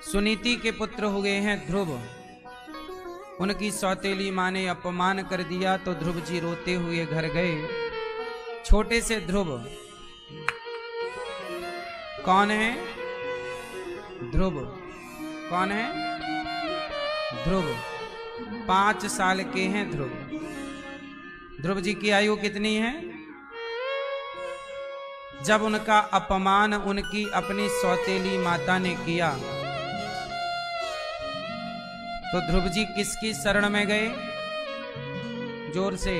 सुनीति के पुत्र हुए हैं ध्रुव। उनकी सौतेली माँ ने अपमान कर दिया तो ध्रुव जी रोते हुए घर गए। छोटे से ध्रुव कौन है? ध्रुव कौन है? ध्रुव 5 साल के हैं ध्रुव। ध्रुव जी की आयु कितनी है? जब उनका अपमान उनकी अपनी सौतेली माता ने किया तो ध्रुव जी किसकी शरण में गए? जोर से,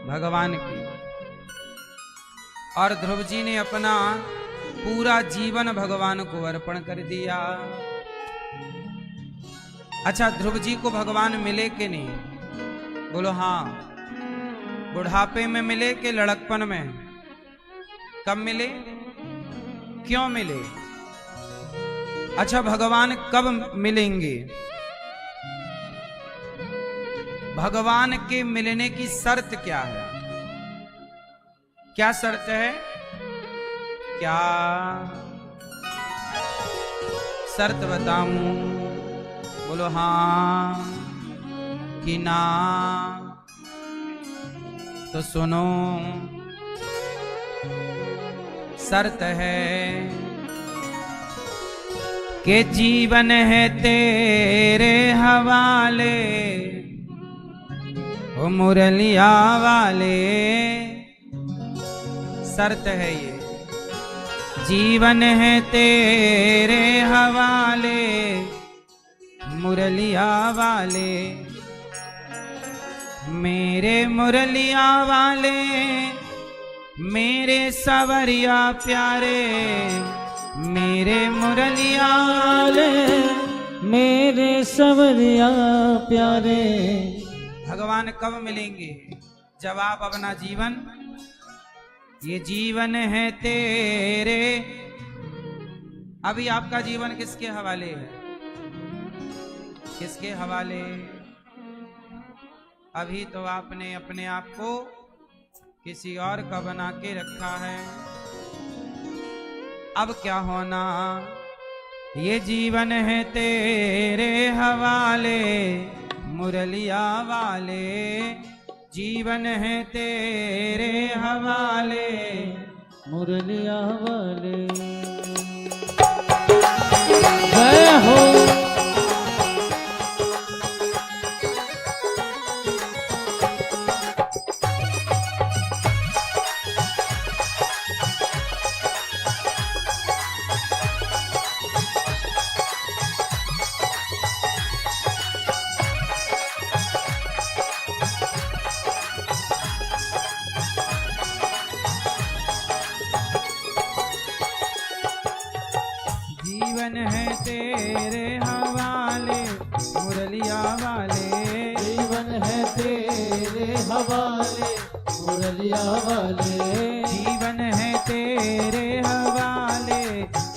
भगवान की। और ध्रुव जी ने अपना पूरा जीवन भगवान को अर्पण कर दिया। अच्छा, ध्रुव जी को भगवान मिले कि नहीं? बोलो हाँ। बुढ़ापे में मिले कि लड़कपन में? कब मिले? क्यों मिले? अच्छा, भगवान कब मिलेंगे? भगवान के मिलने की शर्त क्या है? क्या शर्त है? क्या शर्त बताऊं? बोलो हाँ कि ना। तो सुनो, शर्त है कि जीवन है तेरे हवाले, ओ मुरलिया वाले। शर्त है ये, जीवन है तेरे हवाले, मुरलिया वाले। मेरे मुरलिया वाले, मेरे सवरिया प्यारे, मेरे मुरलिया वाले, मेरे सवरिया प्यारे। भगवान कब मिलेंगे? जब आप अपना जीवन, ये जीवन है तेरे। अभी आपका जीवन किसके हवाले है? किसके हवाले? अभी तो आपने अपने आप को किसी और का बना के रखा है। अब क्या होना? ये जीवन है तेरे हवाले, मुरलिया वाले। जीवन है तेरे हवाले, मुरलिया वाले। जय हो। जीवन है तेरे हवाले, मुरलिया वाले। जीवन है तेरे हवाले, मुरलिया वाले। जीवन है तेरे हवाले,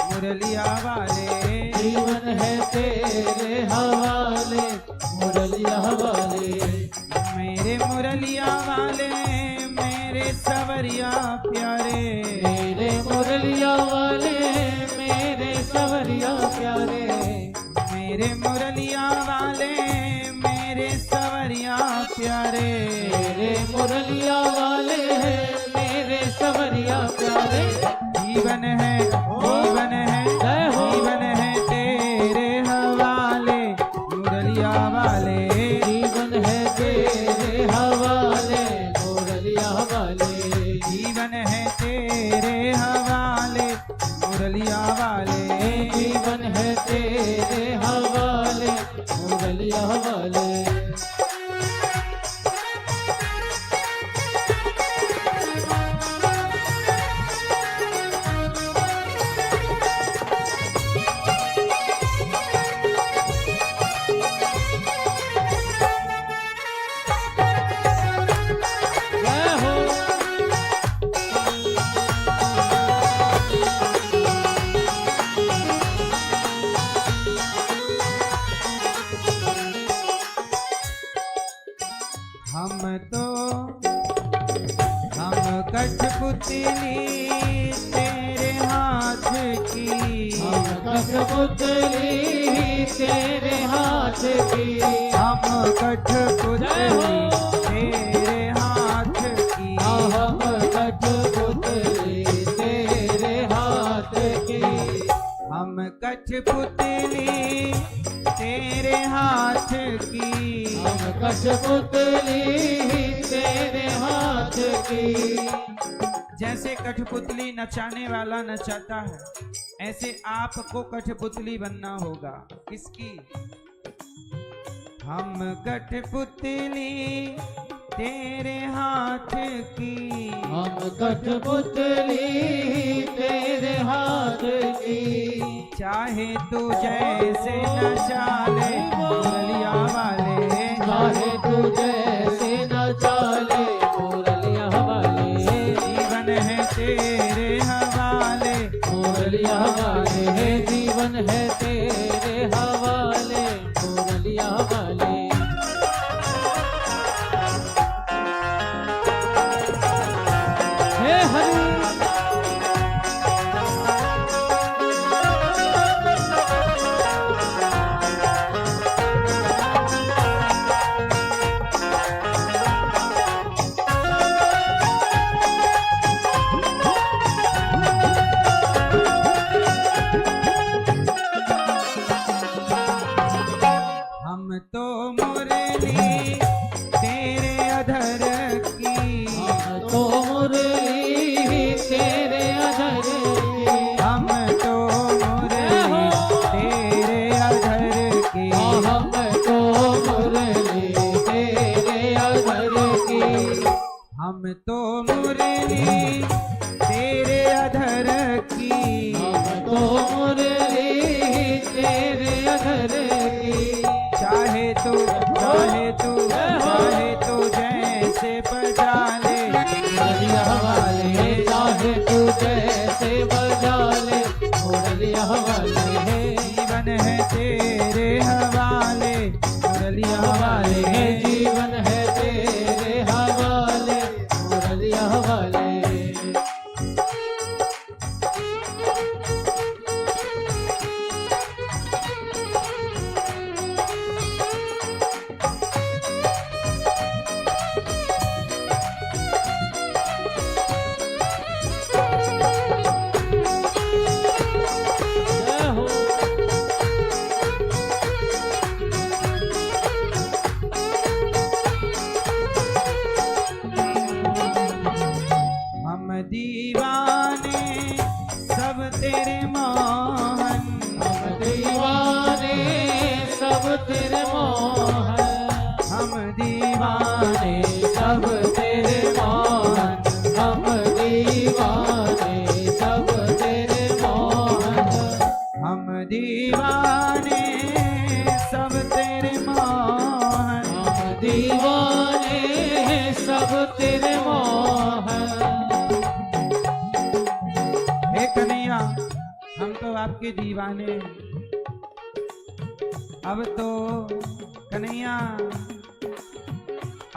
मुरलिया वाले। जीवन है तेरे हवाले, मुरलिया वाले। मेरे मुरलिया वाले, मेरे सवरिया प्यारे। मेरे मुरलिया वाले, मेरे सवरिया प्यारे। मेरे मुरलिया वाले, मेरे सवरिया प्यारे। मेरे मुरलिया वाले हैं, मेरे सवरिया प्यारे। जीवन है, जीवन है, जीवन है तेरे हवाले, मुरलिया वाले। जीवन है तेरे हवाले, मुरलिया वाले। जीवन है तेरे हवाले, मुरलिया वाले। जीवन है तेरे हवाले, मुरलिया वाले। जय हो। हम कठपुतली तेरे हाथ की। हम कठपुतली तेरे हाथ की, हम कठपुतली तेरे हाथ की, हम कठपुतली तेरे हाथ की, हम कठपुतली तेरे हाथ की। हम कठपुतली तेरे हाथ की। जैसे कठपुतली नचाने वाला नचाता है, ऐसे आपको कठपुतली बनना होगा। किसकी? हम कठपुतली तेरे हाथ की, हम कठपुतली तेरे हाथ की, चाहे तू जैसे नचा ले मुरलिया वाले, चाहे तू जैसे नचा ले मुरलिया वाले, जीवन है तेरे हवाले, मुरलिया वाले है जीवन है तेरे हवाले, मुरलिया वाले। हे हरि हम तो मुरली तेरे अधर की, हम तो मुरली तेरे अधर की, हम तो मुरली तेरे अधर की, हम तो मुरली तेरे अधर की, हम तो मुरली तेरे अधर की, हम तो मुरली तेरे अधर की, चाहे तू जैसे बजा ले मुरलिया वाले, चाहे तू जैसे बजा ले मुरलिया वाले है, जीवन है तेरे हवाले मुरलिया वाले, जीवन है तेरे हवाले मुरलिया वाले। जय हो हम दीवाने सब तेरे मोहन, हम दीवाने सब तेरे मोहन, हम दीवाने सब तेरे मोहन, हम दीवाने सब तेरे मोहन, हम दीवाने सब तेरे मोहन, हम दीवाने सब तेरे मोहन। हे कन्हैया हम तो आपके दीवाने हैं। अब तो कन्हैया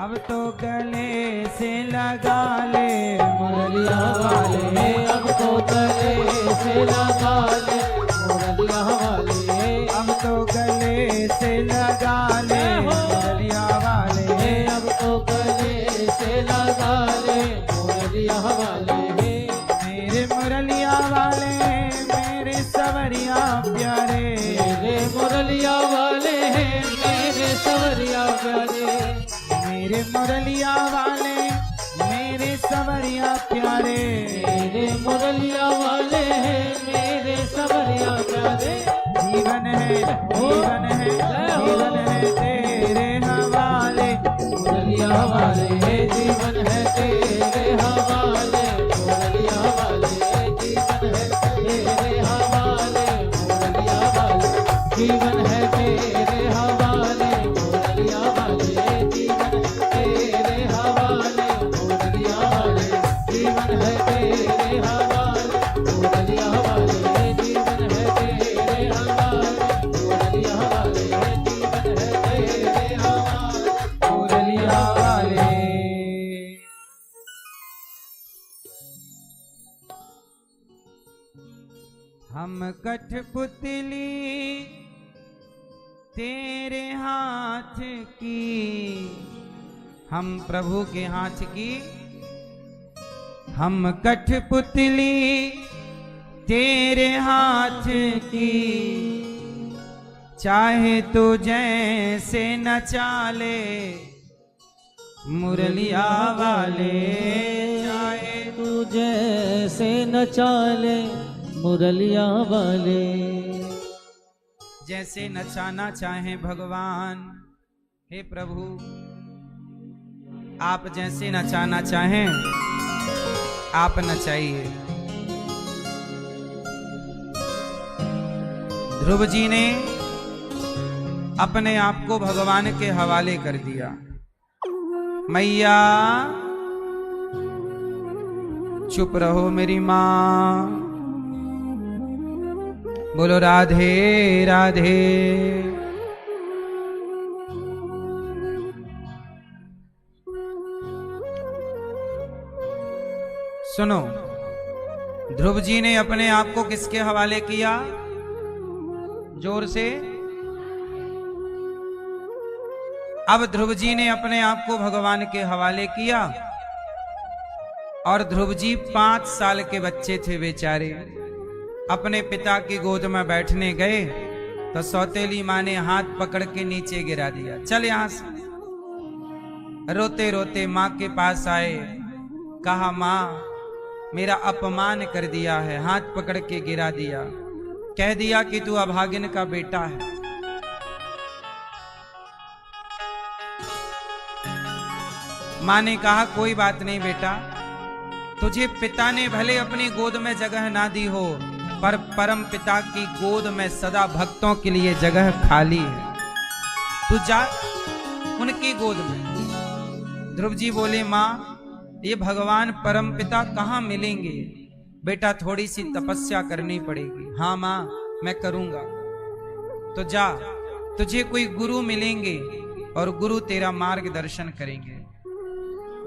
अब तो गले से लगा ले मुरलिया वाले, अब तो गले से लगा ले मुरलिया वाले, अब तो गले से लगा ले मुरलिया वाले, अब तो गले से लगा ले मुरलिया वाले। मेरे मुरलिया वाले मेरे सवरिया प्यारे, मेरे मुरलिया वाले हैं मेरे सवरिया प्यारे, मेरे मुरलिया वाले मेरे सवरिया प्यारे, मेरे मुरलिया वाले हैं मेरे सवरिया प्यारे, जीवन है तेरे हवाले मुरलिया वाले जीवन है तेरे हवाले, मुरलिया वाले जीवन है तेरे हवाले, मुरलिया वाले जीवन है तेरे हवाले, मुरलिया वाले जीवन है तेरे हवाले, मुरलिया वाले जीवन है तेरे हवाले, मुरलिया वाले जीवन है तेरे हवाले, मुरलिया वाले जीवन है तेरे हवाले, मुरलिया वाले। हम कठपुतली तेरे हाथ की, हम प्रभु के हाथ की, हम कठपुतली तेरे हाथ की, चाहे तो जैसे नचा ले मुरलिया वाले, चाहे तू जैसे नचा ले मुरलिया वाले। जैसे नचाना चाहे भगवान, हे प्रभु आप जैसे नचाना चाहें आप नचाइए। ध्रुव जी ने अपने आप को भगवान के हवाले कर दिया। मैया चुप रहो मेरी माँ, बोलो राधे राधे। सुनो, ध्रुव जी ने अपने आप को किसके हवाले किया? जोर से। अब ध्रुव जी ने अपने आप को भगवान के हवाले किया और ध्रुव जी 5 साल के बच्चे थे बेचारे। अपने पिता की गोद में बैठने गए तो सौतेली माँ ने हाथ पकड़ के नीचे गिरा दिया। चल यहां से। रोते रोते माँ के पास आए, कहा माँ मेरा अपमान कर दिया है, हाथ पकड़ के गिरा दिया, कह दिया कि तू अभागिन का बेटा है। माँ ने कहा कोई बात नहीं बेटा, तुझे पिता ने भले अपनी गोद में जगह ना दी हो, पर परम पिता की गोद में सदा भक्तों के लिए जगह खाली है, तू जा उनकी गोद में। ध्रुव जी बोले माँ ये भगवान परम पिता कहाँ मिलेंगे, बेटा थोड़ी सी तपस्या करनी पड़ेगी। हाँ माँ मैं करूंगा। तो जा, तुझे कोई गुरु मिलेंगे और गुरु तेरा मार्गदर्शन करेंगे।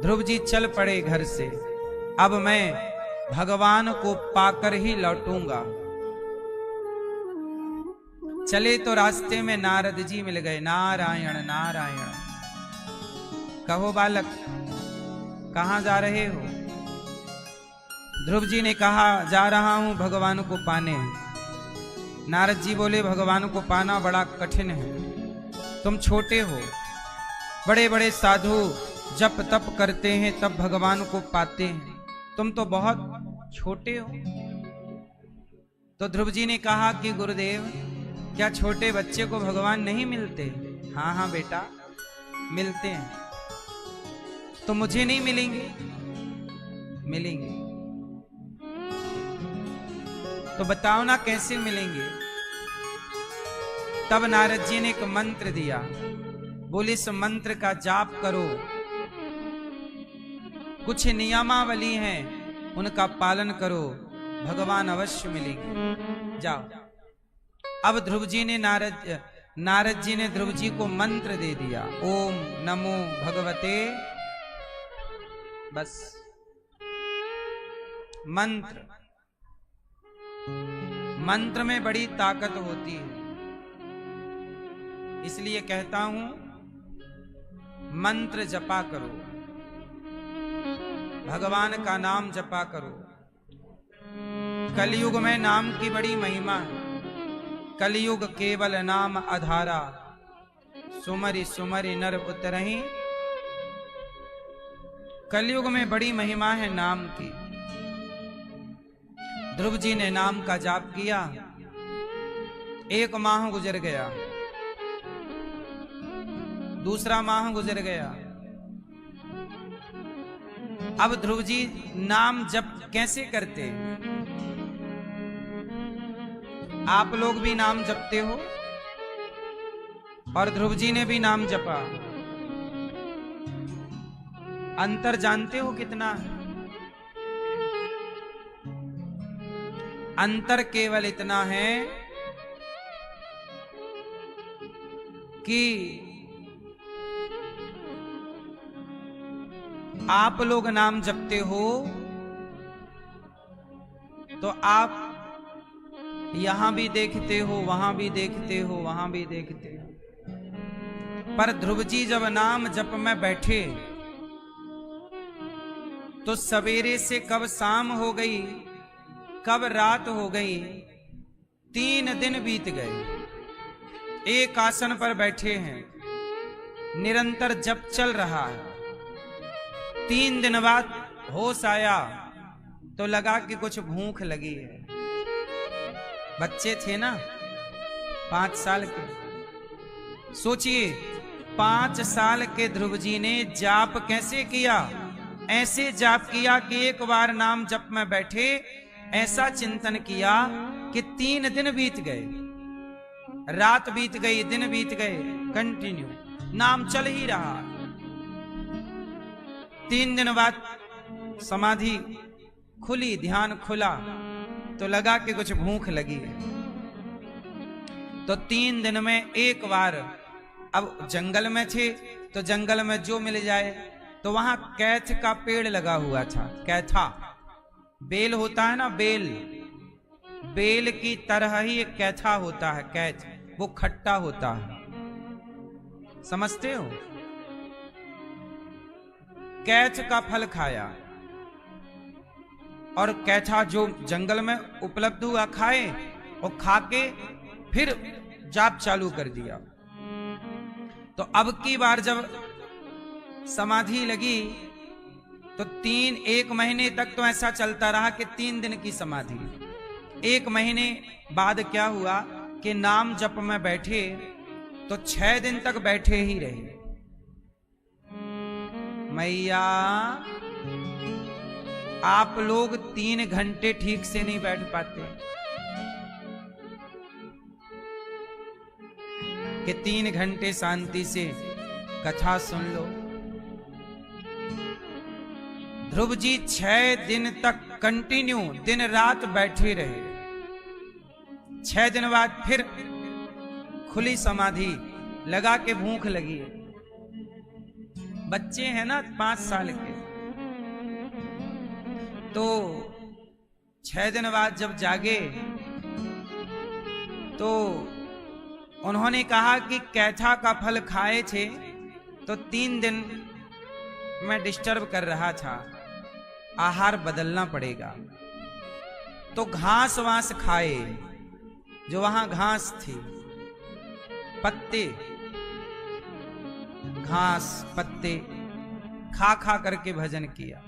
ध्रुव जी चल पड़े घर से। अब मैं भगवान को पाकर ही लौटूंगा। चले तो रास्ते में नारद जी मिल गए। नारायण नारायण। कहो बालक कहां जा रहे हो? ध्रुव जी ने कहा जा रहा हूं भगवान को पाने। नारद जी बोले भगवान को पाना बड़ा कठिन है, तुम छोटे हो, बड़े बड़े साधु जप तप करते हैं तब भगवान को पाते हैं, तुम तो बहुत छोटे हो। तो ध्रुव जी ने कहा कि गुरुदेव क्या छोटे बच्चे को भगवान नहीं मिलते? हाँ हाँ बेटा मिलते हैं। तो मुझे नहीं मिलेंगे? मिलेंगे। तो बताओ ना कैसे मिलेंगे? तब नारद जी ने एक मंत्र दिया, बोले इस मंत्र का जाप करो, कुछ नियमावली हैं उनका पालन करो, भगवान अवश्य मिलेंगे। जाओ। अब ध्रुव जी ने नारद जी ने ध्रुव जी को मंत्र दे दिया, ओम नमो भगवते। बस मंत्र में बड़ी ताकत होती है, इसलिए कहता हूं मंत्र जपा करो, भगवान का नाम जपा करो। कलयुग में नाम की बड़ी महिमा है। कलयुग केवल नाम आधारा, सुमरि सुमरि नर उतरहि। कलयुग में बड़ी महिमा है नाम की। ध्रुव जी ने नाम का जाप किया। 1 माह गुजर गया, दूसरा माह गुजर गया। अब ध्रुव जी नाम जप कैसे करते? आप लोग भी नाम जपते हो और ध्रुव जी ने भी नाम जपा। अंतर जानते हो कितना है? अंतर केवल इतना है कि आप लोग नाम जपते हो तो आप यहां भी देखते हो, वहां भी देखते हो, वहां भी देखते हो। पर ध्रुव जी जब नाम जप में बैठे तो सवेरे से कब शाम हो गई, कब रात हो गई, 3 दिन बीत गए। एक आसन पर बैठे हैं, निरंतर जप चल रहा है। 3 दिन बाद होश आया तो लगा कि कुछ भूख लगी है। बच्चे थे ना 5 साल के। सोचिए 5 साल के ध्रुव जी ने जाप कैसे किया। ऐसे जाप किया कि एक बार नाम जप में बैठे, ऐसा चिंतन किया कि 3 दिन बीत गए, रात बीत गई, दिन बीत गए, कंटिन्यू नाम चल ही रहा। 3 दिन बाद समाधि खुली, ध्यान खुला तो लगा कि कुछ भूख लगी है। तो 3 दिन में एक बार, अब जंगल में थे तो जंगल में जो मिल जाए, तो वहां कैथ का पेड़ लगा हुआ था। कैथा बेल होता है ना, बेल, बेल की तरह ही एक कैथा होता है। कैथ वो खट्टा होता है, समझते हो। कैथ का फल खाया और कैथा जो जंगल में उपलब्ध हुआ खाए, और खा के फिर जाप चालू कर दिया। तो अब की बार जब समाधि लगी तो 1 महीने तक तो ऐसा चलता रहा कि 3 दिन की समाधि। 1 महीने बाद क्या हुआ कि नाम जप में बैठे तो 6 दिन तक बैठे ही रहे। मैया आप लोग 3 घंटे ठीक से नहीं बैठ पाते कि 3 घंटे शांति से कथा सुन लो। ध्रुव जी 6 दिन तक कंटिन्यू दिन रात बैठे रहे। 6 दिन बाद फिर खुली समाधि, लगा के भूख लगी है। बच्चे हैं ना 5 साल के। तो 6 दिन बाद जब जागे तो उन्होंने कहा कि कैथा का फल खाए थे तो 3 दिन मैं डिस्टर्ब कर रहा था, आहार बदलना पड़ेगा। तो घास वास खाए, जो वहां घास थी, पत्ते, घास पत्ते खा खा करके भजन किया।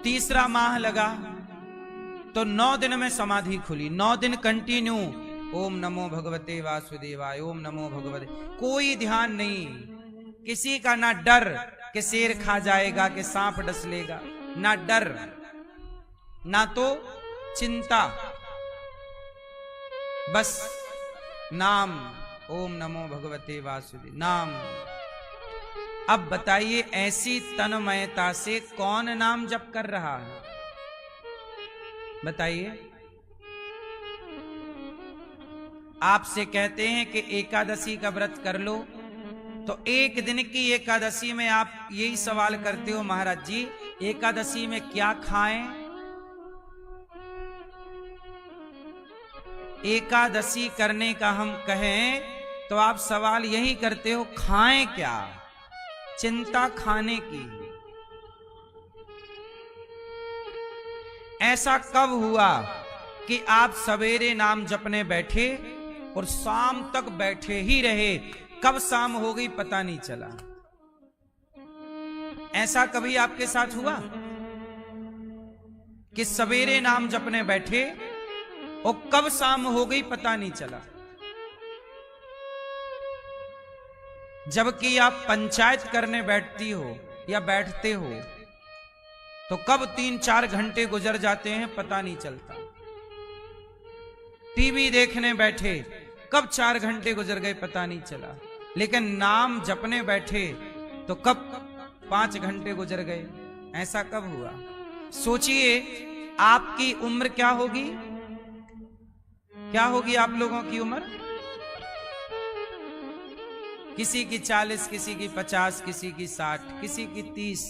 3रा माह लगा तो 9 दिन में समाधि खुली। 9 दिन कंटिन्यू ओम नमो भगवते वासुदेवाय, ओम नमो भगवते। कोई ध्यान नहीं, किसी का ना डर कि शेर खा जाएगा, कि सांप डस लेगा, ना डर ना तो चिंता, बस नाम, ओम नमो भगवते वासुदेव नाम। अब बताइए ऐसी तन्मयता से कौन नाम जप कर रहा है, बताइए। आपसे कहते हैं कि एकादशी का व्रत कर लो, तो 1 दिन की एकादशी में आप यही सवाल करते हो, महाराज जी एकादशी में क्या खाएं। एकादशी करने का हम कहें तो आप सवाल यही करते हो, खाएं क्या, चिंता खाने की। ऐसा कब हुआ कि आप सवेरे नाम जपने बैठे और शाम तक बैठे ही रहे, कब शाम हो गई पता नहीं चला। ऐसा कभी आपके साथ हुआ कि सवेरे नाम जपने बैठे और कब शाम हो गई पता नहीं चला। जबकि आप पंचायत करने बैठती हो या बैठते हो तो कब 3-4 घंटे गुजर जाते हैं पता नहीं चलता। टीवी देखने बैठे कब 4 घंटे गुजर गए पता नहीं चला। लेकिन नाम जपने बैठे तो कब 5 घंटे गुजर गए, ऐसा कब हुआ। सोचिए आपकी उम्र क्या होगी, क्या होगी आप लोगों की उम्र। किसी की 40, किसी की 50, किसी की 60, किसी की 30।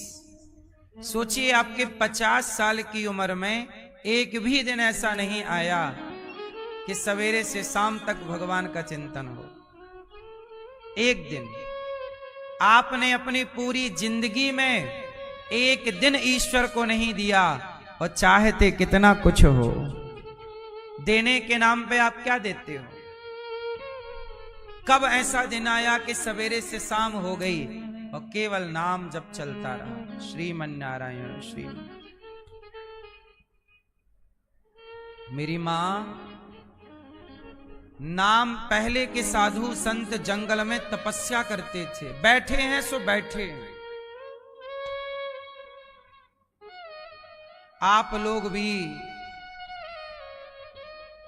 सोचिए आपके 50 साल की उम्र में एक भी दिन ऐसा नहीं आया कि सवेरे से शाम तक भगवान का चिंतन हो। एक दिन आपने अपनी पूरी जिंदगी में एक दिन ईश्वर को नहीं दिया, और चाहते कितना कुछ हो। देने के नाम पे आप क्या देते हो? कब ऐसा दिन आया कि सवेरे से शाम हो गई और केवल नाम जब चलता रहा, श्रीमन्नारायण श्री। मेरी मां, नाम पहले के साधु संत जंगल में तपस्या करते थे, बैठे हैं सो बैठे हैं। आप लोग भी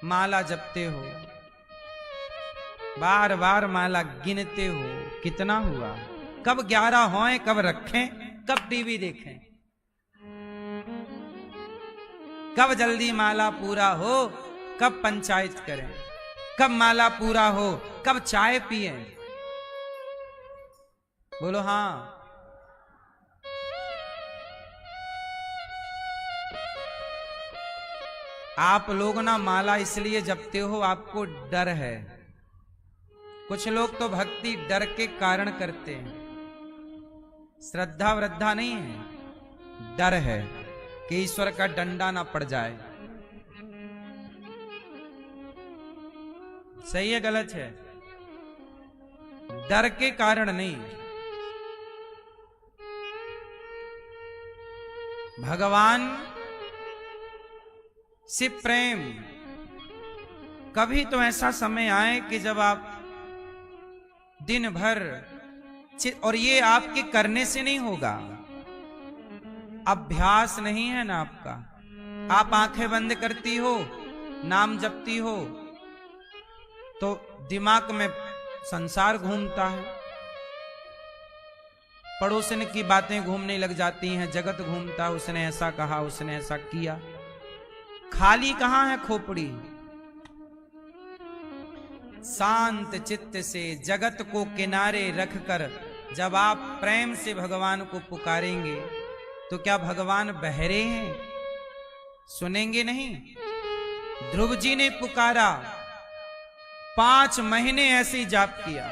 माला जपते हो, बार बार माला गिनते हो, कितना हुआ, कब 11 होए, कब रखें, कब टीवी देखें, कब जल्दी माला पूरा हो, कब पंचायत करें, कब माला पूरा हो, कब चाय पिए। बोलो हाँ। आप लोग ना माला इसलिए जपते हो, आपको डर है। कुछ लोग तो भक्ति डर के कारण करते हैं, श्रद्धा वृद्धा नहीं है, डर है कि ईश्वर का डंडा ना पड़ जाए। सही है गलत है? डर के कारण नहीं। भगवान से प्रेम, कभी तो ऐसा समय आए कि जब आप दिन भर, और ये आपके करने से नहीं होगा, अभ्यास नहीं है ना आपका। आप आंखें बंद करती हो, नाम जपती हो, तो दिमाग में संसार घूमता है, पड़ोसन की बातें घूमने लग जाती हैं, जगत घूमता, उसने ऐसा कहा, उसने ऐसा किया। खाली कहां है खोपड़ी? शांत चित्त से जगत को किनारे रखकर जब आप प्रेम से भगवान को पुकारेंगे, तो क्या भगवान बहरे हैं, सुनेंगे नहीं? ध्रुव जी ने पुकारा, 5 महीने ऐसे ही जाप किया।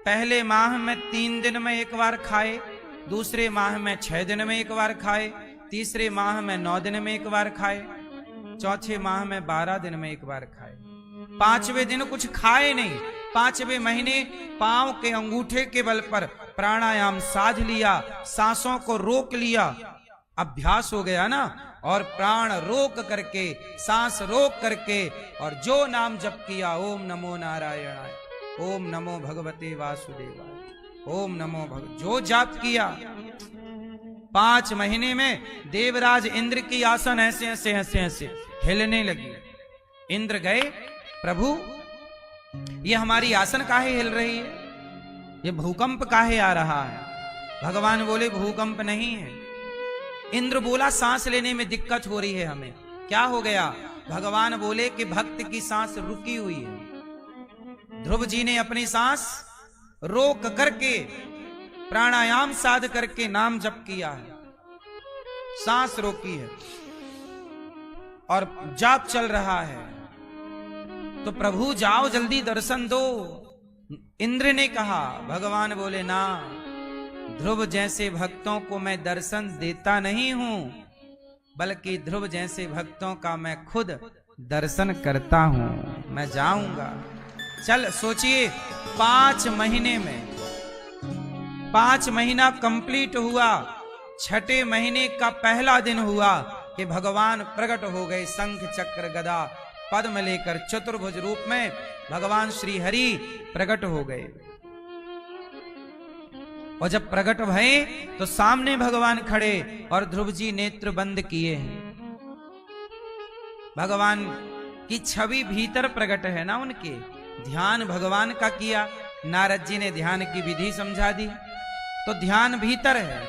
पहले माह में 3 दिन में एक बार खाए, दूसरे माह में 6 दिन में एक बार खाए, तीसरे माह में 9 दिन में एक बार खाए, चौथे माह में 12 दिन में एक बार खाए। 5वें दिन कुछ खाए नहीं। 5वें महीने पांव के अंगूठे के बल पर प्राणायाम साध लिया, सांसों को रोक लिया, अभ्यास हो गया ना, और प्राण रोक करके, सांस रोक करके, और जो नाम जप किया, ओम नमो नारायणाय, ओम नमो भगवते वासुदेवाय, ओम नमो जो जाप किया, 5 महीने में देवराज इंद्र की आसन ऐसे ऐसे ऐसे ऐसे हिलने लगी। इंद्र गए, प्रभु ये हमारी आसन काहे हिल रही है, ये भूकंप काहे आ रहा है? भगवान बोले भूकंप नहीं है। इंद्र बोला सांस लेने में दिक्कत हो रही है हमें। क्या हो गया? भगवान बोले कि भक्त की सांस रुकी हुई है। ध्रुव जी ने अपनी सांस रोक करके, प्राणायाम साध करके नाम जप किया है, सांस रोकी है और जाप चल रहा है। तो प्रभु जाओ जल्दी दर्शन दो, इंद्र ने कहा। भगवान बोले ना, ध्रुव जैसे भक्तों को मैं दर्शन देता नहीं हूं, बल्कि ध्रुव जैसे भक्तों का मैं खुद दर्शन करता हूं। मैं जाऊंगा। चल सोचिए, 5 महीने में 5 महीना कंप्लीट हुआ, 6ठे महीने का पहला दिन हुआ कि भगवान प्रकट हो गए, शंख चक्र गदा पद्म लेकर चतुर्भुज रूप में भगवान श्री हरि प्रकट हो गए। और जब प्रकट भये तो सामने भगवान खड़े और ध्रुव जी नेत्र बंद किए हैं। भगवान की छवि भीतर प्रकट है ना उनके। ध्यान भगवान का किया, नारद जी ने ध्यान की विधि समझा दी, तो ध्यान भीतर है,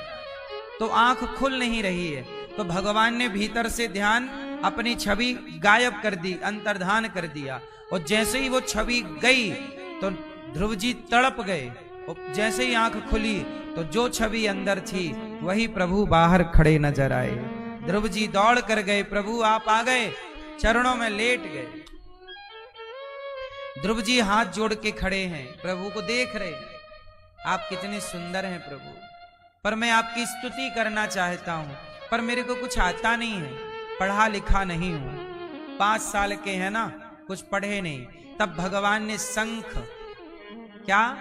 तो आंख खुल नहीं रही है, तो भगवान ने भीतर से ध्यान अपनी छवि गायब कर दी, अंतर्धान कर दिया। और जैसे ही वो छवि गई तो ध्रुव जी तड़प गए, और जैसे ही आंख खुली तो जो छवि अंदर थी वही प्रभु बाहर खड़े नजर आए। ध्रुव जी दौड़ कर गए, प्रभु आप आ गए, चरणों में लेट गए। ध्रुव जी हाथ जोड़ के खड़े हैं, प्रभु को देख रहे हैं, आप कितने सुंदर हैं प्रभु, पर मैं आपकी स्तुति करना चाहता हूं, पर मेरे को कुछ आता नहीं है, पढ़ा लिखा नहीं हूं। 5 साल के हैं ना, कुछ पढ़े नहीं। तब भगवान ने शंख, क्या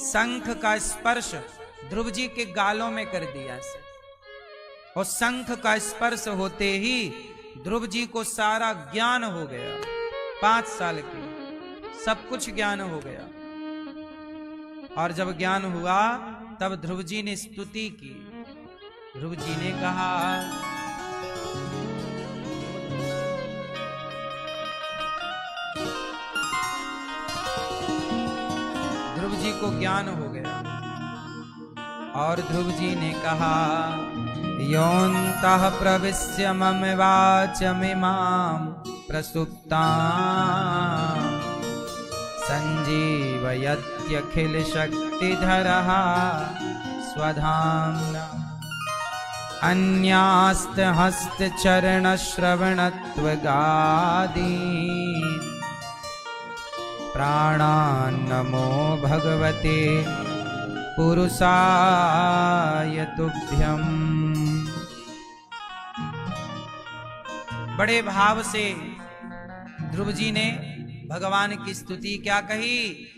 शंख का स्पर्श ध्रुव जी के गालों में कर दिया, और शंख का स्पर्श होते ही ध्रुव जी को सारा ज्ञान हो गया। 5 साल के सब कुछ ज्ञान हो गया। और जब ज्ञान हुआ तब ध्रुव जी ने स्तुति की। ध्रुव जी ने कहा, ध्रुव जी को ज्ञान हो गया और ध्रुव जी ने कहा, योऽन्तः प्रविश्य मम वाचमिमां प्रसुप्तां संजीवयत्यखिल शक्तिधरः स्वधाम्ना अन्यास्तहस्तचरणश्रवणत्वगादीन् प्राणान्नमो भगवते पुरुषाय तुभ्यं। बड़े भाव से ध्रुव जी ने भगवान की स्तुति क्या कही,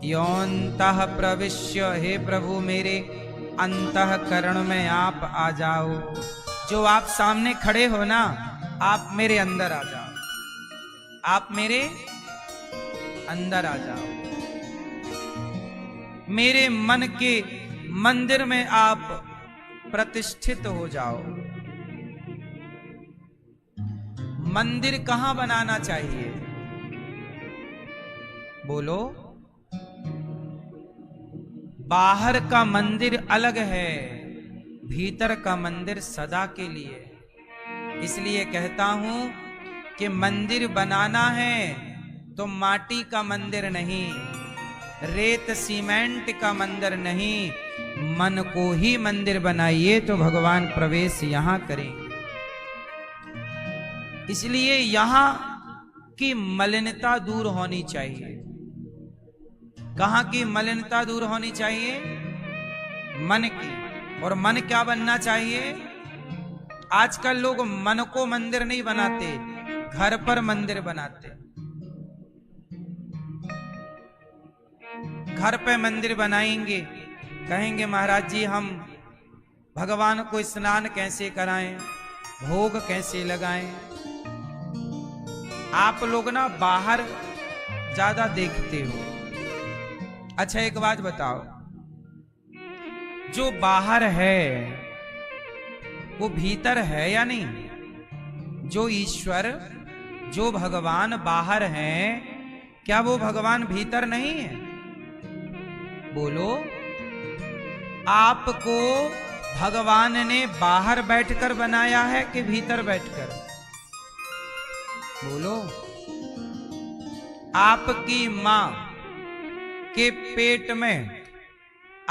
योऽन्तः प्रविश्य, हे प्रभु मेरे अंतःकरण में आप आ जाओ। जो आप सामने खड़े हो ना, आप मेरे अंदर आ जाओ, आप मेरे अंदर आ जाओ, मेरे मन के मंदिर में आप प्रतिष्ठित हो जाओ। मंदिर कहां बनाना चाहिए, बोलो। बाहर का मंदिर अलग है, भीतर का मंदिर सदा के लिए। इसलिए कहता हूं कि मंदिर बनाना है तो माटी का मंदिर नहीं, रेत सीमेंट का मंदिर नहीं, मन को ही मंदिर बनाइए तो भगवान प्रवेश यहां करेंगे। इसलिए यहां की मलिनता दूर होनी चाहिए। कहां की मलिनता दूर होनी चाहिए, मन की। और मन क्या बनना चाहिए, आजकल लोग मन को मंदिर नहीं बनाते, घर पर मंदिर बनाते। घर पे मंदिर बनाएंगे, कहेंगे महाराज जी हम भगवान को स्नान कैसे कराएं, भोग कैसे लगाएं। आप लोग ना बाहर ज्यादा देखते हो। अच्छा एक बात बताओ, जो बाहर है वो भीतर है या नहीं? जो ईश्वर, जो भगवान बाहर हैं, क्या वो भगवान भीतर नहीं है? बोलो। आपको भगवान ने बाहर बैठकर बनाया है कि भीतर बैठकर? बोलो। आपकी मां के पेट में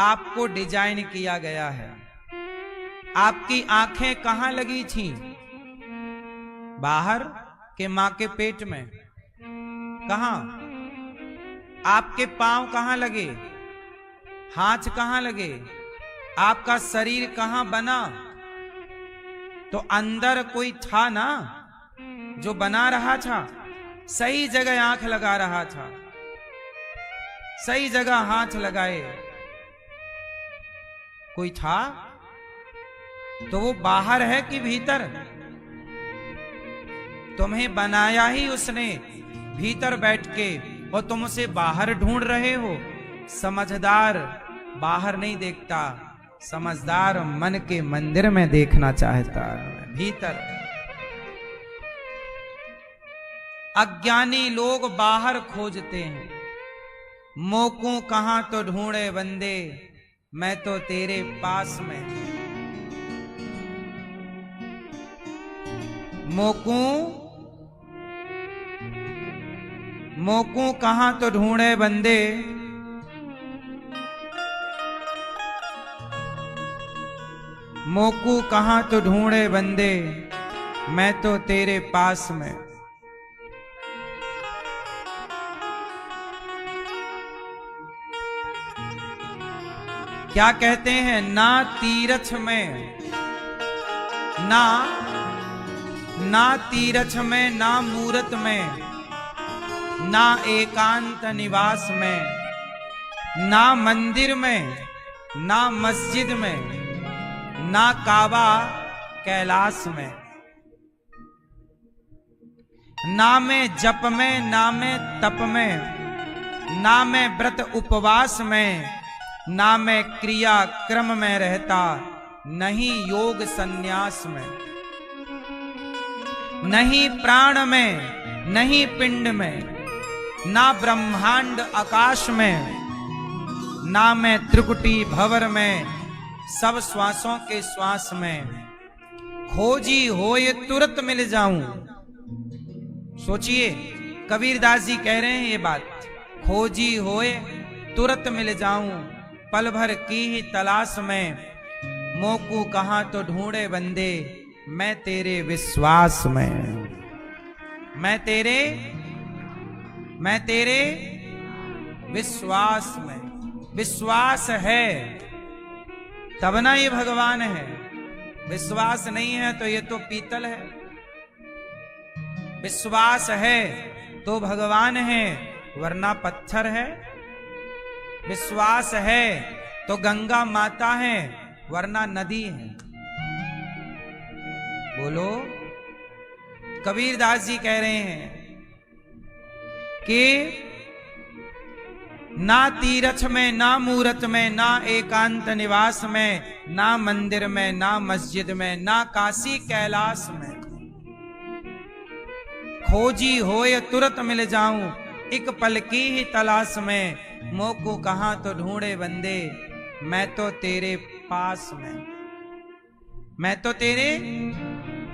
आपको डिजाइन किया गया है। आपकी आंखें कहां लगी थी? बाहर के मां के पेट में। कहां? आपके पांव कहां लगे? हाथ कहां लगे? आपका शरीर कहां बना? तो अंदर कोई था ना जो बना रहा था, सही जगह आंख लगा रहा था, सही जगह हाथ लगाए, कोई था? तो वो बाहर है कि भीतर? तुम्हें बनाया ही उसने भीतर बैठ के, और तुम उसे बाहर ढूंढ रहे हो। समझदार बाहर नहीं देखता, समझदार मन के मंदिर में देखना चाहता है, भीतर। अज्ञानी लोग बाहर खोजते हैं, मोकू कहां तो ढूंढे बंदे, मैं तो तेरे पास में। मोकू मोकू कहां तो ढूंढे बंदे, मोकू कहाँ तो ढूंढे बंदे, मैं तो तेरे पास में। क्या कहते हैं, ना तीरथ में, ना तीरथ में, ना मूरत में, ना एकांत निवास में, ना मंदिर में, ना मस्जिद में, ना काबा कैलाश में, ना में जप में, ना में तप में, ना में व्रत उपवास में, ना मैं क्रिया क्रम में रहता, नहीं योग संन्यास में, नहीं प्राण में, नहीं पिंड में, ना ब्रह्मांड आकाश में, ना मैं त्रिकुटी भवर में, सब श्वासों के श्वास में। खोजी होए तुरंत मिल जाऊं। सोचिए, कबीरदास जी कह रहे हैं ये बात, खोजी होए तुरंत मिल जाऊं, पल भर की ही तलाश में, मोकू कहां तो ढूंढे बंदे, मैं तेरे विश्वास में। मैं तेरे विश्वास में। विश्वास है तब ना ये भगवान है, विश्वास नहीं है तो ये तो पीतल है। विश्वास है तो भगवान है, वरना पत्थर है। विश्वास है तो गंगा माता है, वरना नदी है। बोलो, कबीरदास जी कह रहे हैं कि ना तीरथ में, ना मूरत में, ना एकांत निवास में, ना मंदिर में, ना मस्जिद में, ना काशी कैलाश में, खोजी होए तुरंत मिल जाऊं, एक पल की ही तलाश में, मोकू कहां तो ढूंढे बंदे, मैं तो तेरे पास में। मैं तो तेरे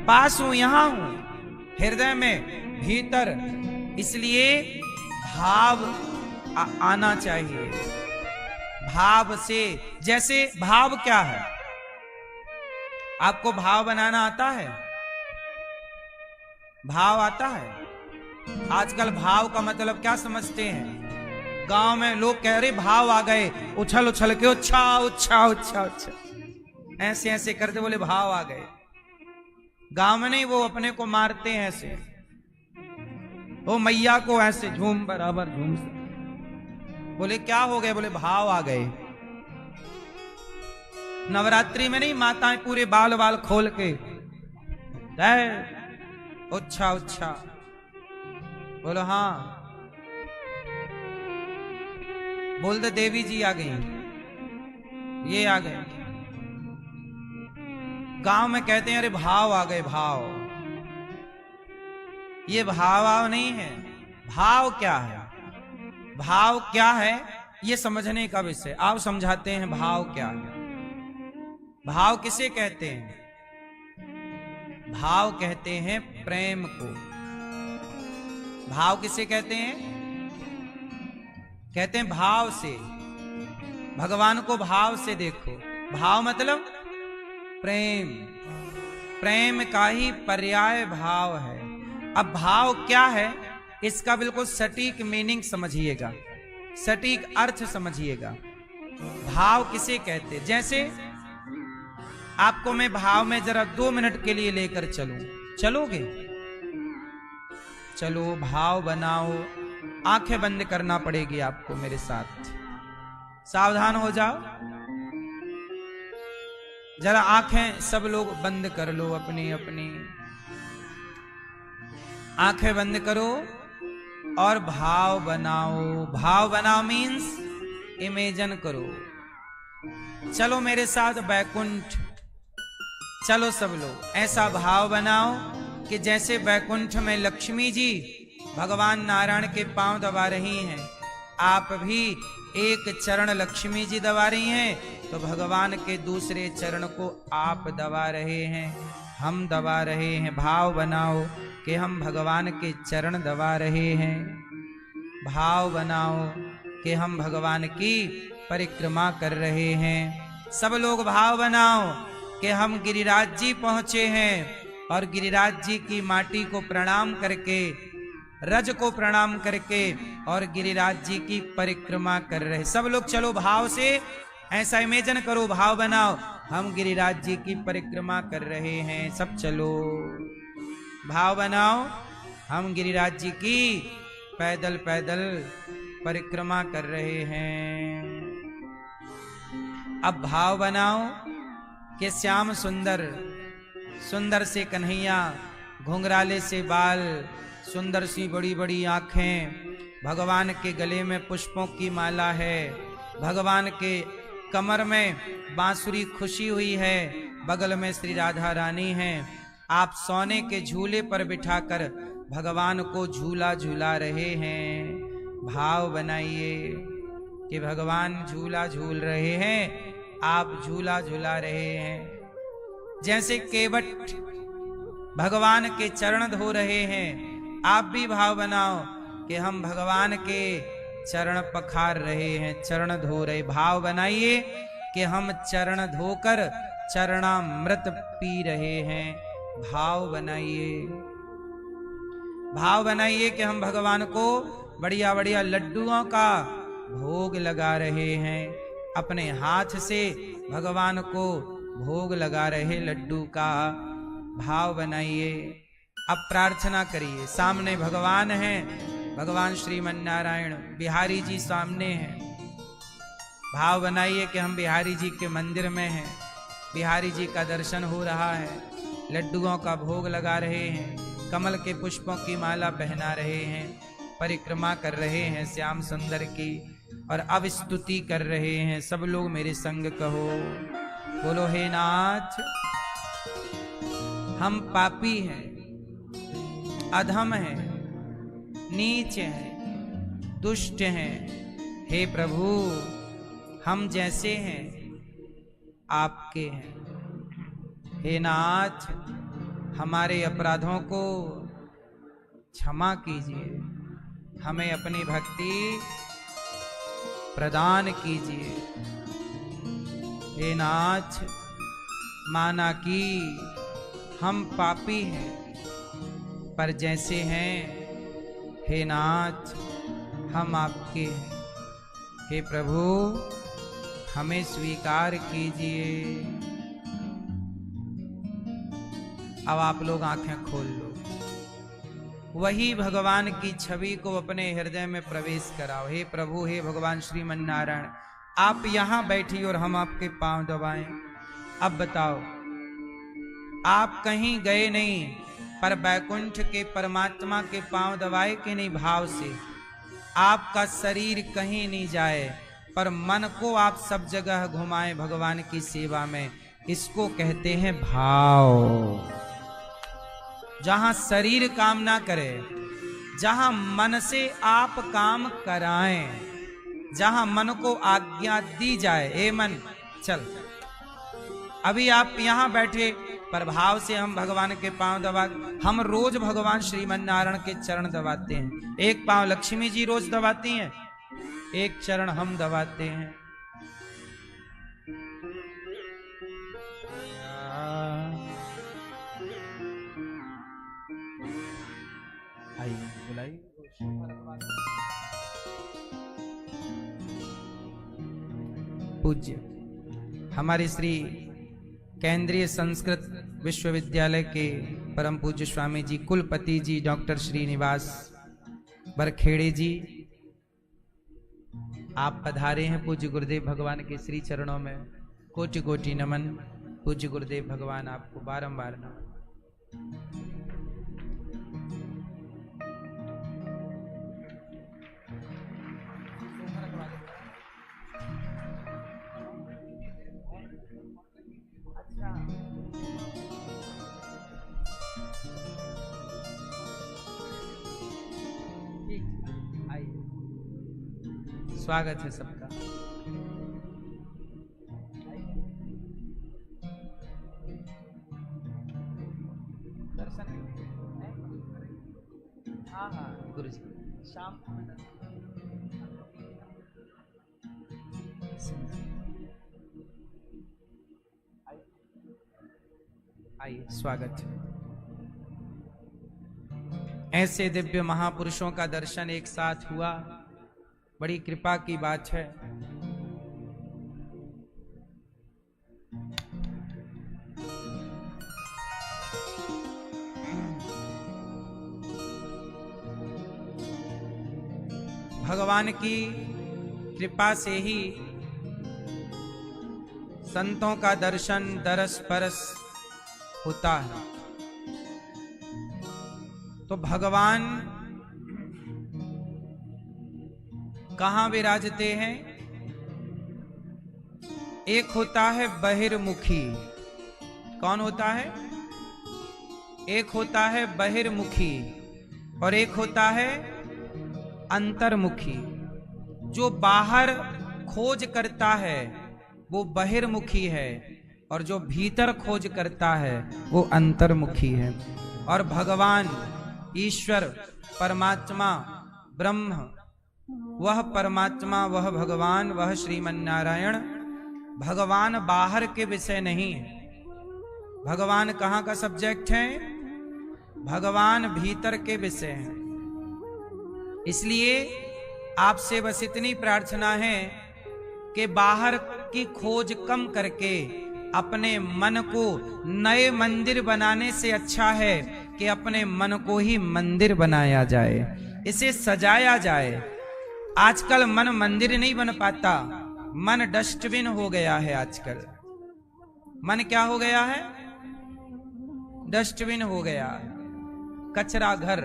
पास हूं, यहां हूं, हृदय में, भीतर। इसलिए भाव आना चाहिए। भाव से, जैसे भाव क्या है, आपको भाव बनाना आता है? भाव आता है? आजकल भाव का मतलब क्या समझते हैं? गांव में लोग कह रहे भाव आ गए, उछल उछल के उच्छा उच्छा उच्छा उच्छा, ऐसे ऐसे करते बोले भाव आ गए। गांव में नहीं, वो अपने को मारते हैं ऐसे, वो मैया को ऐसे झूम बराबर झूम। बोले क्या हो गए? बोले भाव आ गए। नवरात्रि में नहीं, माताएं पूरे बाल बाल खोल के उच्छा उच्छा। बोलो हाँ, बोल दे देवी जी आ गई, ये आ गए। गांव में कहते हैं अरे भाव आ गए, भाव। ये भाव नहीं है। भाव क्या है? भाव क्या है ये समझने का विषय। आप समझाते हैं भाव क्या है। भाव किसे कहते हैं? भाव कहते हैं प्रेम को। भाव किसे कहते हैं? कहते हैं भाव से। भगवान को भाव से देखो। भाव मतलब प्रेम। प्रेम का ही पर्याय भाव है। अब भाव क्या है इसका बिल्कुल सटीक मीनिंग समझिएगा, सटीक अर्थ समझिएगा। भाव किसे कहते? जैसे आपको मैं भाव में जरा 2 मिनट के लिए लेकर चलूं, चलोगे? चलो, भाव बनाओ। आंखें बंद करना पड़ेगी आपको मेरे साथ, सावधान हो जाओ। जरा आंखें सब लोग बंद कर लो, अपनी अपनी आंखें बंद करो और भाव बनाओ। भाव बनाओ मीन्स इमेजिन करो। चलो मेरे साथ बैकुंठ, चलो सब लोग ऐसा भाव बनाओ कि जैसे बैकुंठ में लक्ष्मी जी भगवान नारायण के पांव दबा रही हैं, आप भी एक चरण लक्ष्मी जी दबा रही हैं तो भगवान के दूसरे चरण को आप दबा रहे हैं, हम दबा रहे हैं। भाव बनाओ कि हम भगवान के चरण दबा रहे हैं। भाव बनाओ कि हम भगवान की परिक्रमा कर रहे हैं। सब लोग भाव बनाओ कि हम गिरिराज जी पहुंचे हैं और गिरिराज जी की माटी को प्रणाम करके, रज को प्रणाम करके और गिरिराज जी की परिक्रमा कर रहे। सब लोग चलो भाव से ऐसा इमेजिन करो, भाव बनाओ, हम गिरिराज जी की परिक्रमा कर रहे हैं। सब चलो भाव बनाओ, हम गिरिराज जी की पैदल पैदल परिक्रमा कर रहे हैं। अब भाव बनाओ कि श्याम सुंदर, सुंदर से कन्हैया, घुंघराले से बाल, सुंदर सी बड़ी बड़ी आंखें, भगवान के गले में पुष्पों की माला है, भगवान के कमर में बांसुरी खुशी हुई है, बगल में श्री राधा रानी हैं। आप सोने के झूले पर बिठाकर भगवान को झूला झूला रहे हैं। भाव बनाइए कि भगवान झूला झूल रहे हैं, आप झूला झूला रहे हैं। जैसे केवट भगवान के चरण धो रहे हैं, आप भी भाव बनाओ कि हम भगवान के चरण पखार रहे हैं, चरण धो रहे। भाव बनाइए कि हम चरण धोकर चरणामृत पी रहे हैं। भाव बनाइए, भाव बनाइए कि हम भगवान को बढ़िया बढ़िया लड्डुओं का भोग लगा रहे हैं। अपने हाथ से भगवान को भोग लगा रहे लड्डू का। भाव बनाइए। अब प्रार्थना करिए। सामने भगवान हैं, भगवान श्रीमन नारायण बिहारी जी सामने हैं। भाव बनाइए कि हम बिहारी जी के मंदिर में हैं, बिहारी जी का दर्शन हो रहा है, लड्डुओं का भोग लगा रहे हैं, कमल के पुष्पों की माला पहना रहे हैं, परिक्रमा कर रहे हैं श्याम सुंदर की, और अब स्तुति कर रहे हैं। सब लोग मेरे संग कहो, बोलो हे नाथ, हम पापी हैं, अधम हैं, नीच हैं, दुष्ट हैं। हे प्रभु, हम जैसे हैं आपके हैं। हे नाथ, हमारे अपराधों को क्षमा कीजिए, हमें अपनी भक्ति प्रदान कीजिए। हे नाथ, माना कि हम पापी हैं, पर जैसे हैं हे नाथ हम आपके हैं। हे प्रभु, हमें स्वीकार कीजिए। अब आप लोग आंखें खोल लो, वही भगवान की छवि को अपने हृदय में प्रवेश कराओ। हे प्रभु, हे भगवान श्रीमन नारायण, आप यहां बैठी और हम आपके पांव दबाएं। अब बताओ, आप कहीं गए नहीं, पर बैकुंठ के परमात्मा के पांव दबाए कि नहीं भाव से। आपका शरीर कहीं नहीं जाए, पर मन को आप सब जगह घुमाएं भगवान की सेवा में। इसको कहते हैं भाव। जहां शरीर काम ना करे, जहां मन से आप काम कराएं, जहां मन को आज्ञा दी जाए, ए मन चल। अभी आप यहां बैठे, पर भाव से हम भगवान के पांव दबा, हम रोज भगवान श्रीमन नारायण के चरण दबाते हैं। एक पांव लक्ष्मी जी रोज दबाती हैं, एक चरण हम दबाते हैं। आइए बुलाइए। पूज्य हमारे श्री केंद्रीय संस्कृत विश्वविद्यालय के परम पूज्य स्वामी जी कुलपति जी डॉक्टर श्रीनिवास बरखेड़े जी, आप पधारे हैं पूज्य गुरुदेव भगवान के श्री चरणों में। कोटि कोटि नमन। पूज्य गुरुदेव भगवान आपको बारंबार नमन। स्वागत है सबका। दर्शन हाँ हाँ गुरु जी शाम आइए, स्वागत है। ऐसे दिव्य महापुरुषों का दर्शन एक साथ हुआ, बड़ी कृपा की बात है। भगवान की कृपा से ही संतों का दर्शन दरस परस होता है। तो भगवान कहां विराजते हैं? एक होता है बहिर्मुखी। कौन होता है? एक होता है बहिर्मुखी और एक होता है अंतर्मुखी। जो बाहर खोज करता है वो बहिर्मुखी है और जो भीतर खोज करता है वो अंतर्मुखी है। और भगवान ईश्वर परमात्मा ब्रह्म, वह परमात्मा, वह भगवान, वह श्रीमन नारायण, भगवान बाहर के विषय नहीं है। भगवान कहाँ का सब्जेक्ट है? भगवान भीतर के विषय हैं। इसलिए आपसे बस इतनी प्रार्थना है कि बाहर की खोज कम करके अपने मन को नए मंदिर बनाने से अच्छा है कि अपने मन को ही मंदिर बनाया जाए, इसे सजाया जाए। आजकल मन मंदिर नहीं बन पाता, मन डस्टबिन हो गया है। आजकल मन क्या हो गया है? डस्टबिन हो गया, कचरा घर।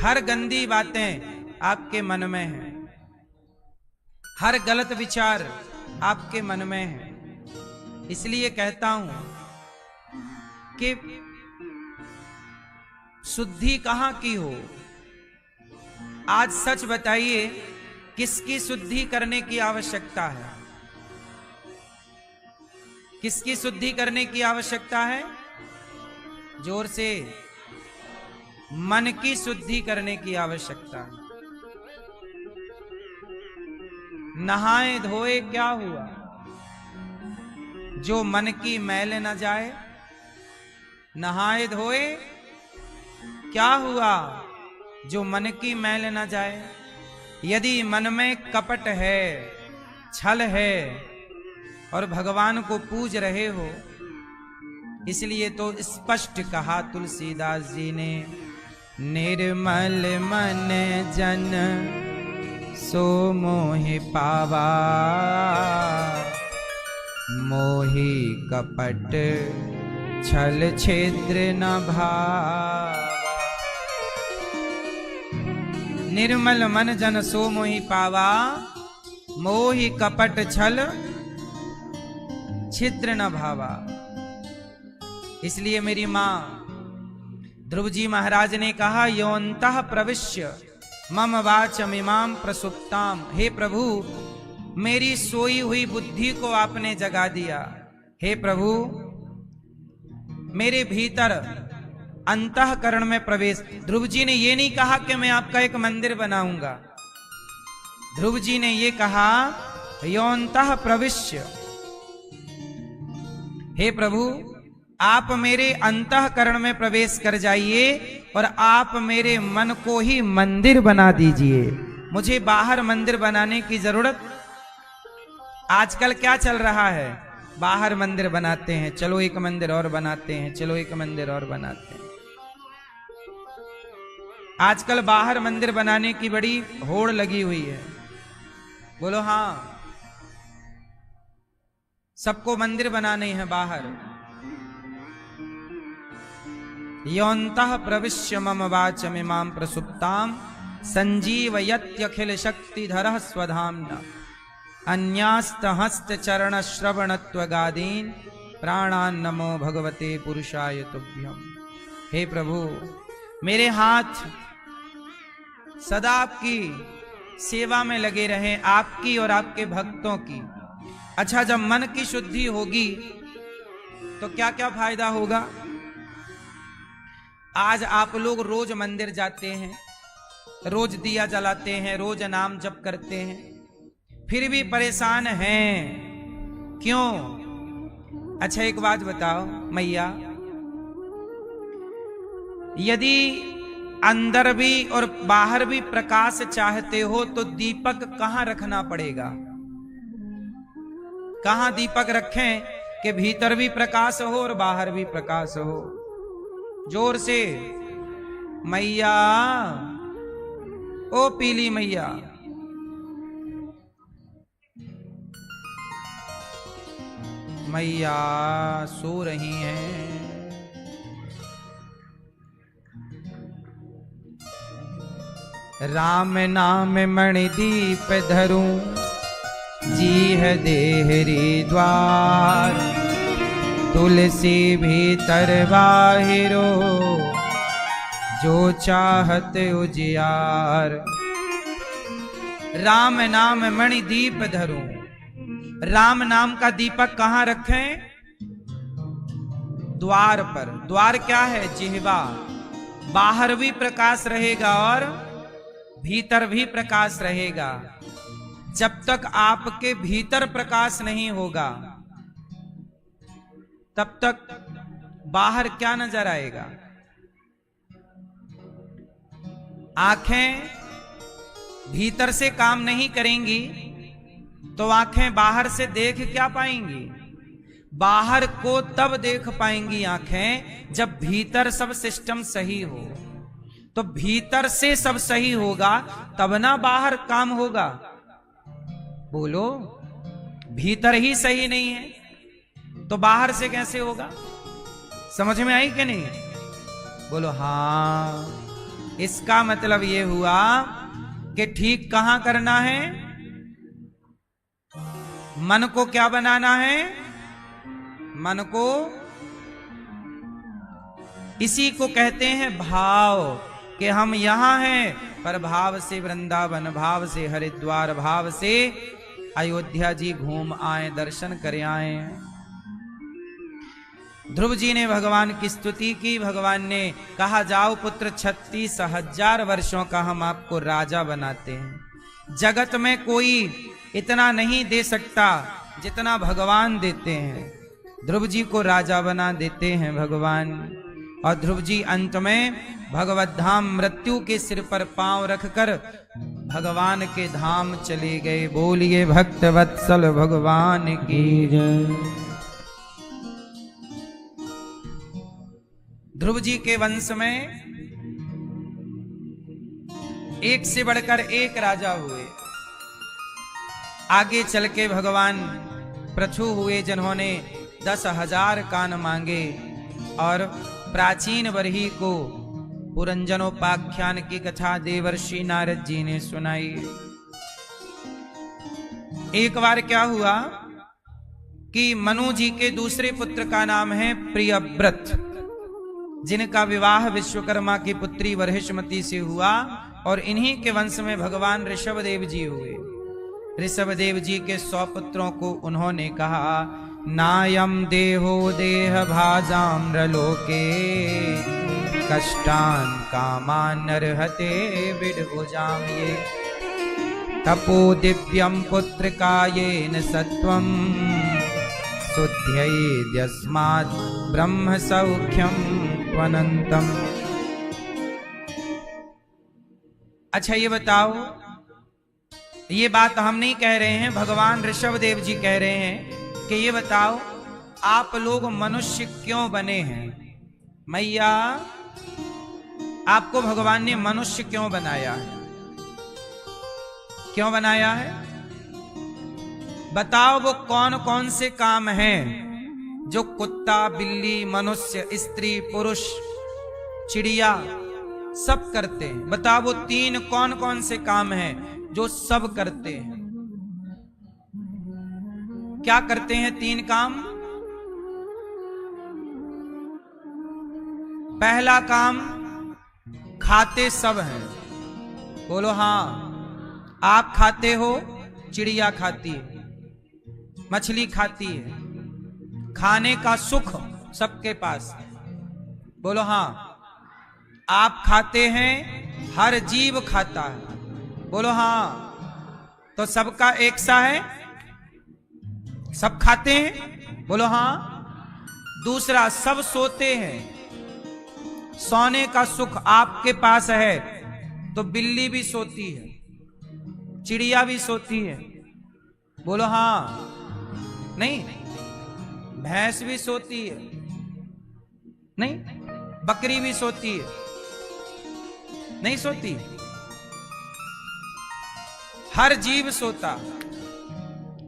हर गंदी बातें आपके मन में है, हर गलत विचार आपके मन में है। इसलिए कहता हूं कि शुद्धि कहां की हो? आज सच बताइए, किसकी शुद्धि करने की आवश्यकता है? किसकी शुद्धि करने की आवश्यकता है? जोर से। मन की शुद्धि करने की आवश्यकता है। नहाए धोए क्या हुआ? जो मन की मैल न जाए। नहाए धोए क्या हुआ? जो मन की मैल न जाए। यदि मन में कपट है, छल है और भगवान को पूज रहे हो, इसलिए तो स्पष्ट कहा तुलसीदास जी ने, निर्मल मन जन सो मोहि पावा, मोहि कपट छल छिद्र न भावा। निर्मल मन जन सो मोहि पावा, मोहि कपट छल छिद्र न भावा। इसलिए मेरी मां ध्रुव जी महाराज ने कहा, योऽन्तः प्रविश्य मम वाचमिमां प्रसुप्ताम। हे प्रभु, मेरी सोई हुई बुद्धि को आपने जगा दिया। हे प्रभु, मेरे भीतर अंतःकरण में प्रवेश। ध्रुव जी ने ये नहीं कहा कि मैं आपका एक मंदिर बनाऊंगा। ध्रुव जी ने ये कहा, योऽन्तः प्रविश्य, हे प्रभु आप मेरे अंतःकरण में प्रवेश कर जाइए और आप मेरे मन को ही मंदिर बना दीजिए। मुझे बाहर मंदिर बनाने की जरूरत। आजकल क्या चल रहा है? बाहर मंदिर बनाते हैं, चलो एक मंदिर और बनाते हैं, चलो एक मंदिर और बनाते हैं। आजकल बाहर मंदिर बनाने की बड़ी होड़ लगी हुई है। बोलो हाँ, सबको मंदिर बनाने हैं बाहर। योऽन्तः प्रविश्य मम वाचमिमां प्रसुप्तां संजीवयत्यखिल शक्तिधरः स्वधाम्ना, अन्यास्त चरण श्रवणत्वगादीन् प्राणान् नमो भगवते पुरुषाय तुभ्यम्। हे प्रभु, मेरे हाथ सदा आपकी सेवा में लगे रहें, आपकी और आपके भक्तों की। अच्छा, जब मन की शुद्धि होगी तो क्या क्या फायदा होगा? आज आप लोग रोज मंदिर जाते हैं, रोज दिया जलाते हैं, रोज नाम जप करते हैं, फिर भी परेशान हैं। क्यों? अच्छा एक बात बताओ मैया, यदि अंदर भी और बाहर भी प्रकाश चाहते हो तो दीपक कहां रखना पड़ेगा? कहां दीपक रखें कि भीतर भी प्रकाश हो और बाहर भी प्रकाश हो? जोर से मैया, ओ पीली मैया, मैया सो रही हैं। राम नाम मणिदीप धरूं, जी है देहरी द्वार। तुलसी भीतर बाहिरो, जो चाहत उजियार। राम नाम मणिदीप धरूं, राम नाम का दीपक कहां रखें? द्वार पर। द्वार क्या है? जिह्वा। बाहर भी प्रकाश रहेगा और भीतर भी प्रकाश रहेगा। जब तक आपके भीतर प्रकाश नहीं होगा तब तक बाहर क्या नजर आएगा? आंखें भीतर से काम नहीं करेंगी तो आंखें बाहर से देख क्या पाएंगी? बाहर को तब देख पाएंगी आंखें जब भीतर सब सिस्टम सही हो। तो भीतर से सब सही होगा तब ना बाहर काम होगा। बोलो, भीतर ही सही नहीं है तो बाहर से कैसे होगा? समझ में आई कि नहीं? बोलो हाँ। इसका मतलब ये हुआ कि ठीक कहां करना है? मन को क्या बनाना है? मन को, इसी को कहते हैं भाव, कि हम यहां हैं पर भाव से वृंदावन, भाव से हरिद्वार, भाव से अयोध्या जी घूम आए, दर्शन कर आए। ध्रुव जी ने भगवान की स्तुति की। भगवान ने कहा जाओ पुत्र, 36,000 वर्षों का हम आपको राजा बनाते हैं। जगत में कोई इतना नहीं दे सकता जितना भगवान देते हैं। ध्रुव जी को राजा बना देते हैं भगवान। और ध्रुव जी अंत में भगवत धाम मृत्यु के सिर पर पांव रखकर भगवान के धाम चले गए। बोलिए भक्त वत्सल भगवान की जय। ध्रुव जी के वंश में एक से बढ़कर एक राजा हुए। आगे चल के भगवान पृथु हुए जिन्होंने 10,000 कान मांगे और प्राचीन बरही को पुरंजनोपाख्यान की कथा देवर्षि नारद जी ने सुनाई। एक बार क्या हुआ कि मनु जी के दूसरे पुत्र का नाम है प्रियव्रत, जिनका विवाह विश्वकर्मा की पुत्री वर्हिष्मति से हुआ। और इन्हीं के वंश में भगवान ऋषभदेव जी हुए। ऋषभदेव जी के 100 पुत्रों को उन्होंने कहा, नायम देहो देह भाजाम्रलोके, कष्टान कामान नरहते विडभुजाम। ये तपो दिव्यम पुत्र कायेन सत्वम, शुद्ध्यैद्यस्मात् ब्रह्म सौख्यम त्वनन्तम। अच्छा ये बताओ, ये बात हम नहीं कह रहे हैं, भगवान ऋषभदेव जी कह रहे हैं कि ये बताओ आप लोग मनुष्य क्यों बने हैं? मैया, आपको भगवान ने मनुष्य क्यों बनाया है? क्यों बनाया है? बताओ वो कौन कौन से काम हैं जो कुत्ता, बिल्ली, मनुष्य, स्त्री, पुरुष, चिड़िया सब करते हैं। बताओ वो 3 कौन कौन से काम हैं जो सब करते हैं? क्या करते हैं 3 काम? पहला काम, खाते सब हैं। बोलो हाँ। आप खाते हो, चिड़िया खाती है, मछली खाती है। खाने का सुख सबके पास है। बोलो हाँ। आप खाते हैं, हर जीव खाता है। बोलो हाँ। तो सबका एक सा है, सब खाते हैं। बोलो हाँ। दूसरा, सब सोते हैं, सोने का सुख आपके पास है तो बिल्ली भी सोती है, चिड़िया भी सोती है। बोलो हां, नहीं? भैंस भी सोती है, नहीं? बकरी भी सोती है, नहीं सोती? हर जीव सोता।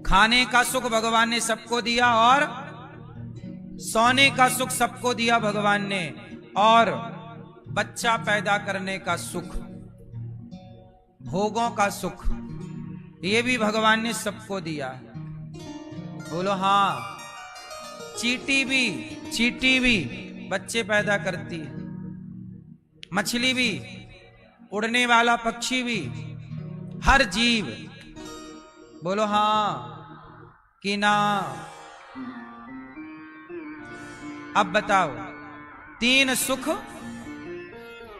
खाने का सुख भगवान ने सबको दिया और सोने का सुख सबको दिया भगवान ने, और बच्चा पैदा करने का सुख, भोगों का सुख, ये भी भगवान ने सबको दिया है। बोलो हां। चींटी भी बच्चे पैदा करती है, मछली भी, उड़ने वाला पक्षी भी, हर जीव। बोलो हां कि ना? अब बताओ, तीन सुख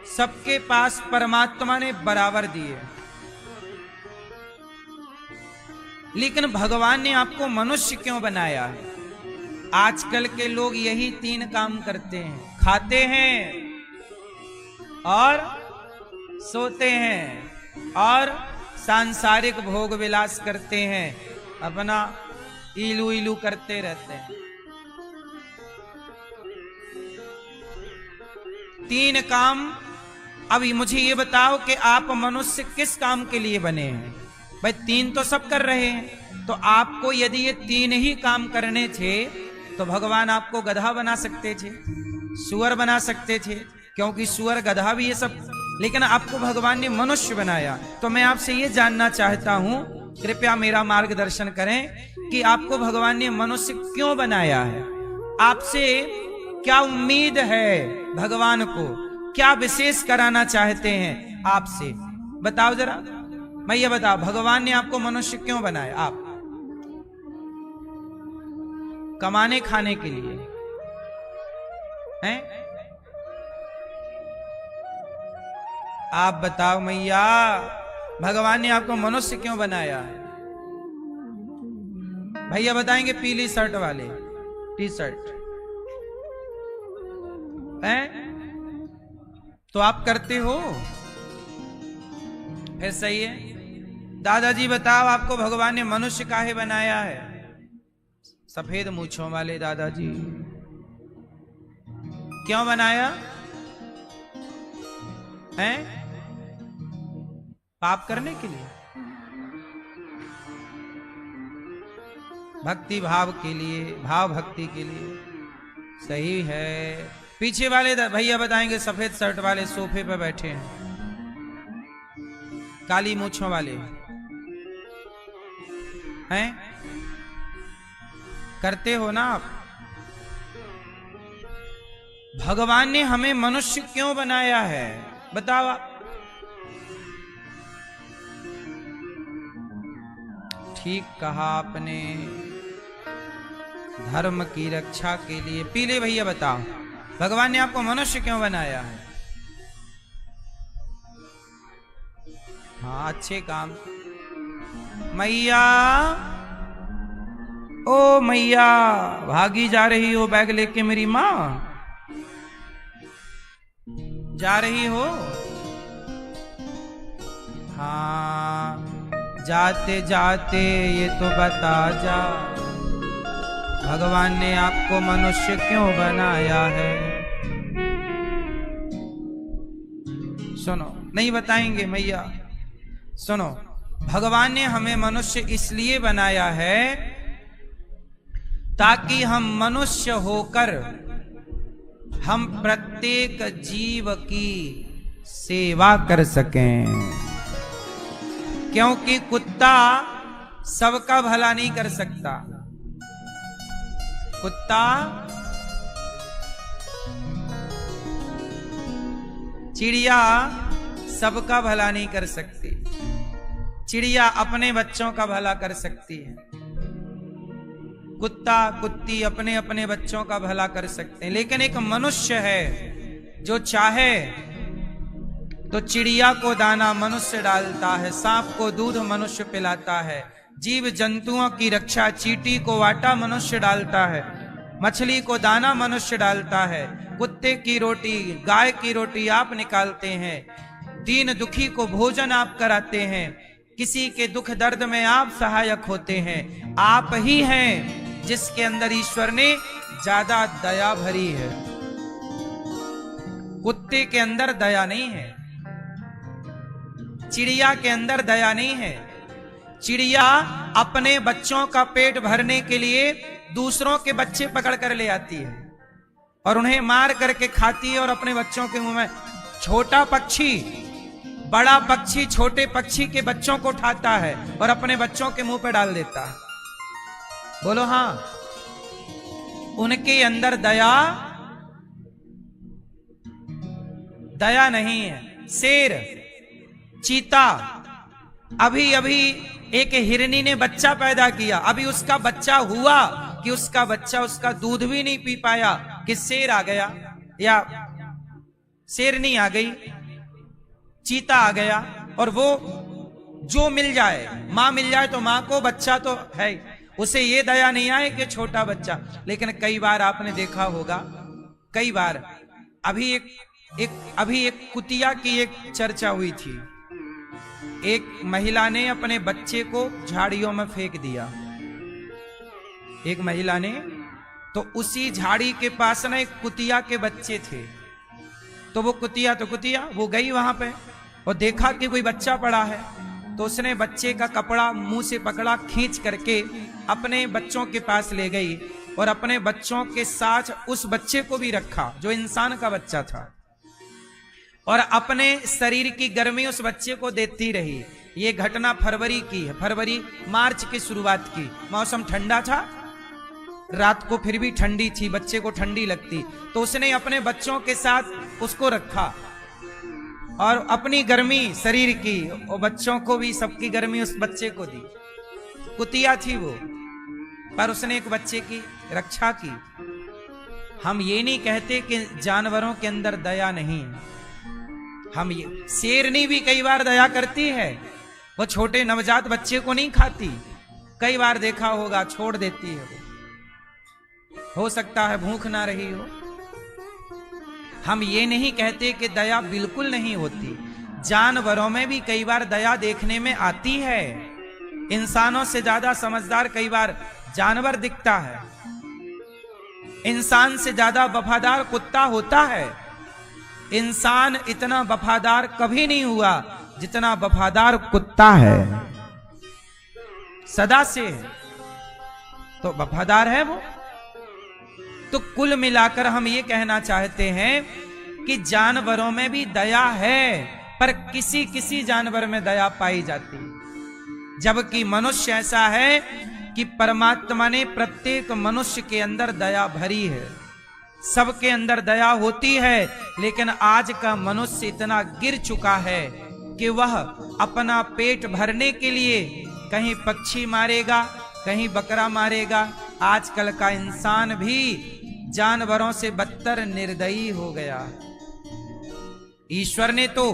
सबके पास परमात्मा ने बराबर दिए, लेकिन भगवान ने आपको मनुष्य क्यों बनाया है? आजकल के लोग यही तीन काम करते हैं, खाते हैं और सोते हैं और सांसारिक भोग विलास करते हैं, अपना इलू इलू करते रहते हैं। तीन काम। अभी मुझे ये बताओ कि आप मनुष्य किस काम के लिए बने हैं? भाई तीन तो सब कर रहे हैं, तो आपको यदि ये तीन ही काम करने थे तो भगवान आपको गधा बना सकते थे, सुअर बना सकते थे, क्योंकि सुअर गधा भी ये सब, लेकिन आपको भगवान ने मनुष्य बनाया। तो मैं आपसे ये जानना चाहता हूं, कृपया मेरा मार्गदर्शन करें कि आपको भगवान ने मनुष्य क्यों बनाया है? आपसे क्या उम्मीद है? भगवान को क्या विशेष कराना चाहते हैं आपसे? बताओ जरा, मैं ये बताओ, भगवान ने आपको मनुष्य क्यों बनाया? आप कमाने खाने के लिए हैं? आप बताओ मैया, भगवान ने आपको मनुष्य क्यों बनाया है? भैया बताएंगे, पीली शर्ट वाले, टी शर्ट हैं? तो आप करते हो, फिर सही है। दादाजी बताओ, आपको भगवान ने मनुष्य काहे बनाया है? सफेद मूंछों वाले दादाजी, क्यों बनाया हैं? पाप करने के लिए, भक्ति भाव के लिए, भाव भक्ति के लिए। सही है। पीछे वाले भैया बताएंगे, सफेद शर्ट वाले सोफे पर बैठे हैं, काली मूंछों वाले हैं? करते हो ना आप? भगवान ने हमें मनुष्य क्यों बनाया है? बताओ आप। ठीक कहा आपने, धर्म की रक्षा के लिए। पीले भैया बताओ, भगवान ने आपको मनुष्य क्यों बनाया है? हाँ, अच्छे काम। मैया, ओ मैया, भागी जा रही हो बैग लेके मेरी माँ? जा रही हो? हाँ, जाते जाते ये तो बता जा, भगवान ने आपको मनुष्य क्यों बनाया है? सुनो, नहीं बताएंगे मैया, सुनो। भगवान ने हमें मनुष्य इसलिए बनाया है ताकि हम मनुष्य होकर हम प्रत्येक जीव की सेवा कर सकें, क्योंकि कुत्ता सबका भला नहीं कर सकता। कुत्ता चिड़िया सबका भला नहीं कर सकती। चिड़िया अपने बच्चों का भला कर सकती है, कुत्ता कुत्ती अपने अपने बच्चों का भला कर सकते हैं। लेकिन एक मनुष्य है जो चाहे तो चिड़िया को दाना मनुष्य डालता है, सांप को दूध मनुष्य पिलाता है, जीव जंतुओं की रक्षा, चींटी को आटा मनुष्य डालता है। मछली को दाना मनुष्य डालता है, कुत्ते की रोटी, गाय की रोटी आप निकालते हैं, दीन दुखी को भोजन आप कराते हैं, किसी के दुख दर्द में आप सहायक होते हैं। आप ही हैं जिसके अंदर ईश्वर ने ज्यादा दया भरी है। कुत्ते के अंदर दया नहीं है, चिड़िया के अंदर दया नहीं है। चिड़िया अपने बच्चों का पेट भरने के लिए दूसरों के बच्चे पकड़ कर ले आती है और उन्हें मार करके खाती है और अपने बच्चों के मुंह में। छोटा पक्षी बड़ा पक्षी छोटे पक्षी के बच्चों को उठाता है और अपने बच्चों के मुंह पे डाल देता है। बोलो हां, उनके अंदर दया नहीं है। शेर, चीता, अभी अभी एक हिरनी ने बच्चा पैदा किया, अभी उसका बच्चा हुआ कि उसका बच्चा उसका दूध भी नहीं पी पाया कि शेर आ गया, या शेरनी आ गई, चीता आ गया, और वो जो मिल जाए, मां मिल जाए तो मां को, बच्चा तो है, उसे ये दया नहीं आए कि छोटा बच्चा। लेकिन कई बार आपने देखा होगा, कई बार अभी एक कुतिया की एक चर्चा हुई थी। एक महिला ने अपने बच्चे को झाड़ियों में फेंक दिया, एक महिला ने, तो उसी झाड़ी के पास ना एक कुतिया के बच्चे थे। तो वो कुतिया वो गई वहां पे और देखा कि कोई बच्चा पड़ा है, तो उसने बच्चे का कपड़ा मुंह से पकड़ा, खींच करके अपने बच्चों के पास ले गई और अपने बच्चों के साथ उस बच्चे को भी रखा जो इंसान का बच्चा था, और अपने शरीर की गर्मी उस बच्चे को देती रही। ये घटना फरवरी की है, मार्च की शुरुआत की। मौसम ठंडा था, रात को फिर भी ठंडी थी, बच्चे को ठंडी लगती, तो उसने अपने बच्चों के साथ उसको रखा और अपनी गर्मी शरीर की और बच्चों को भी सबकी गर्मी उस बच्चे को दी। कुतिया थी वो, पर उसने एक बच्चे की रक्षा की। हम ये नहीं कहते कि जानवरों के अंदर दया नहीं है, हम ये, शेरनी भी कई बार दया करती है, वो छोटे नवजात बच्चे को नहीं खाती, कई बार देखा होगा छोड़ देती है। हो सकता है भूख ना रही हो। हम ये नहीं कहते कि दया बिल्कुल नहीं होती, जानवरों में भी कई बार दया देखने में आती है। इंसानों से ज्यादा समझदार कई बार जानवर दिखता है, इंसान से ज्यादा वफादार कुत्ता होता है। इंसान इतना वफादार कभी नहीं हुआ जितना वफादार कुत्ता है, सदा से, तो वफादार है वो। तो कुल मिलाकर हम ये कहना चाहते हैं कि जानवरों में भी दया है, पर किसी किसी जानवर में दया पाई जाती है, जबकि मनुष्य ऐसा है कि परमात्मा ने प्रत्येक मनुष्य के अंदर दया भरी है, सबके अंदर दया होती है। लेकिन आज का मनुष्य इतना गिर चुका है कि वह अपना पेट भरने के लिए कहीं पक्षी मारेगा, कहीं बकरा मारेगा। आजकल का इंसान भी जानवरों से बदतर निर्दयी हो गया। ईश्वर ने तो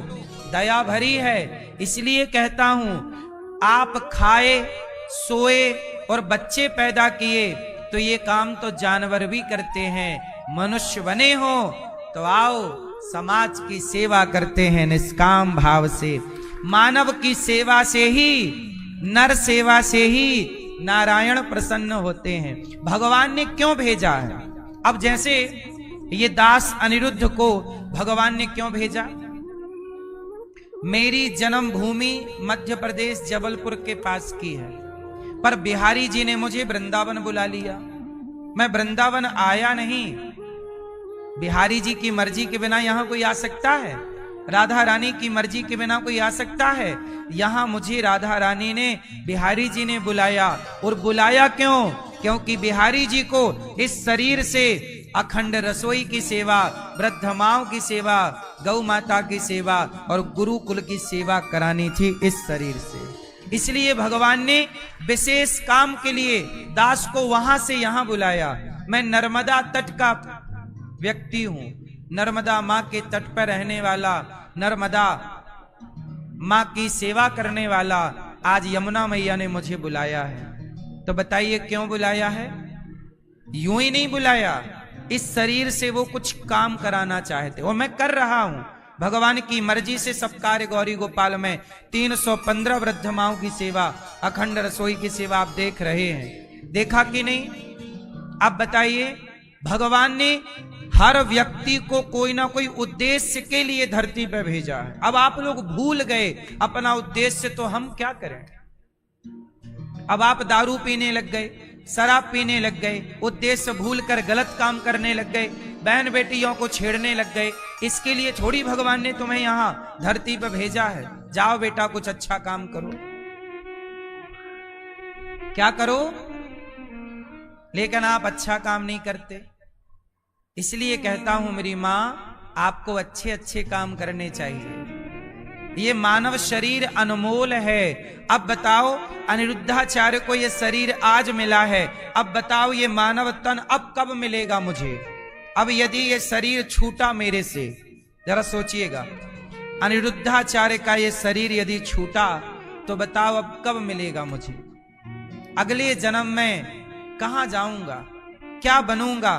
दया भरी है, इसलिए कहता हूं, आप खाए, सोए और बच्चे पैदा किए तो ये काम तो जानवर भी करते हैं। मनुष्य बने हो तो आओ समाज की सेवा करते हैं निष्काम भाव से। मानव की सेवा से ही, नर सेवा से ही नारायण प्रसन्न होते हैं। भगवान ने क्यों भेजा है? अब जैसे ये दास अनिरुद्ध को भगवान ने क्यों भेजा? मेरी जन्मभूमि मध्य प्रदेश जबलपुर के पास की है, पर बिहारी जी ने मुझे वृंदावन बुला लिया। मैं वृंदावन आया नहीं। बिहारी जी की मर्जी के बिना यहां कोई आ सकता है? राधा रानी की मर्जी के बिना कोई आ सकता है? यहां मुझे राधा रानी ने, बिहारी जी ने बुलाया। और बुलाया क्यों? क्योंकि बिहारी जी को इस शरीर से अखंड रसोई की सेवा, वृद्ध माओं की सेवा, गौ माता की सेवा और गुरुकुल की सेवा करानी थी इस शरीर से। इसलिए भगवान ने विशेष काम के लिए दास को वहां से यहां बुलाया। मैं नर्मदा तट का व्यक्ति हूं, नर्मदा मां के तट पर रहने वाला, नर्मदा मां की सेवा करने वाला। आज यमुना मैया ने मुझे बुलाया है, तो बताइए क्यों बुलाया है? यूं ही नहीं बुलाया, इस शरीर से वो कुछ काम कराना चाहते और मैं कर रहा हूं। भगवान की मर्जी से सब कार्य गौरी गोपाल में 315 वृद्ध माओं की सेवा, अखंड रसोई की सेवा आप देख रहे हैं। देखा कि नहीं? अब बताइए, भगवान ने हर व्यक्ति को कोई ना कोई उद्देश्य के लिए धरती पर भेजा है। अब आप लोग भूल गए अपना उद्देश्य, तो हम क्या करें? अब आप दारू पीने लग गए, शराब पीने लग गए, उद्देश्य भूलकर गलत काम करने लग गए, बहन बेटियों को छेड़ने लग गए। इसके लिए थोड़ी भगवान ने तुम्हें यहां धरती पर भेजा है। जाओ बेटा कुछ अच्छा काम करो। क्या करो? लेकिन आप अच्छा काम नहीं करते। इसलिए कहता हूं मेरी मां, आपको अच्छे अच्छे काम करने चाहिए। ये मानव शरीर अनमोल है। अब बताओ, अनिरुद्धाचार्य को ये शरीर आज मिला है, अब बताओ ये मानव तन अब कब मिलेगा मुझे? अब यदि ये शरीर छूटा मेरे से, जरा सोचिएगा, अनिरुद्धाचार्य का ये शरीर यदि छूटा तो बताओ अब कब मिलेगा मुझे? अगले जन्म में कहां जाऊंगा, क्या बनूंगा,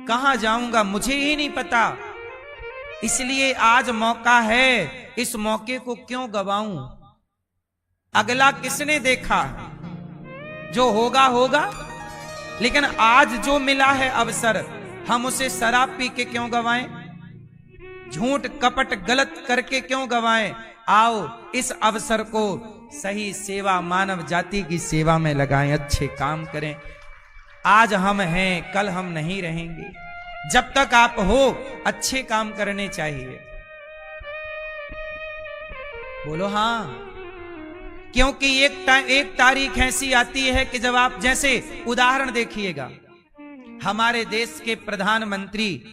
कहां जाऊंगा, मुझे ही नहीं पता। इसलिए आज मौका है, इस मौके को क्यों गवाऊं? अगला किसने देखा? जो होगा होगा, लेकिन आज जो मिला है अवसर, हम उसे शराब पी के क्यों गवाएं? झूठ कपट गलत करके क्यों गवाएं? आओ इस अवसर को सही सेवा, मानव जाति की सेवा में लगाएं, अच्छे काम करें। आज हम हैं, कल हम नहीं रहेंगे। जब तक आप हो, अच्छे काम करने चाहिए। बोलो हां। क्योंकि एक तारीख ऐसी आती है कि जब आप, जैसे उदाहरण देखिएगा, हमारे देश के प्रधानमंत्री,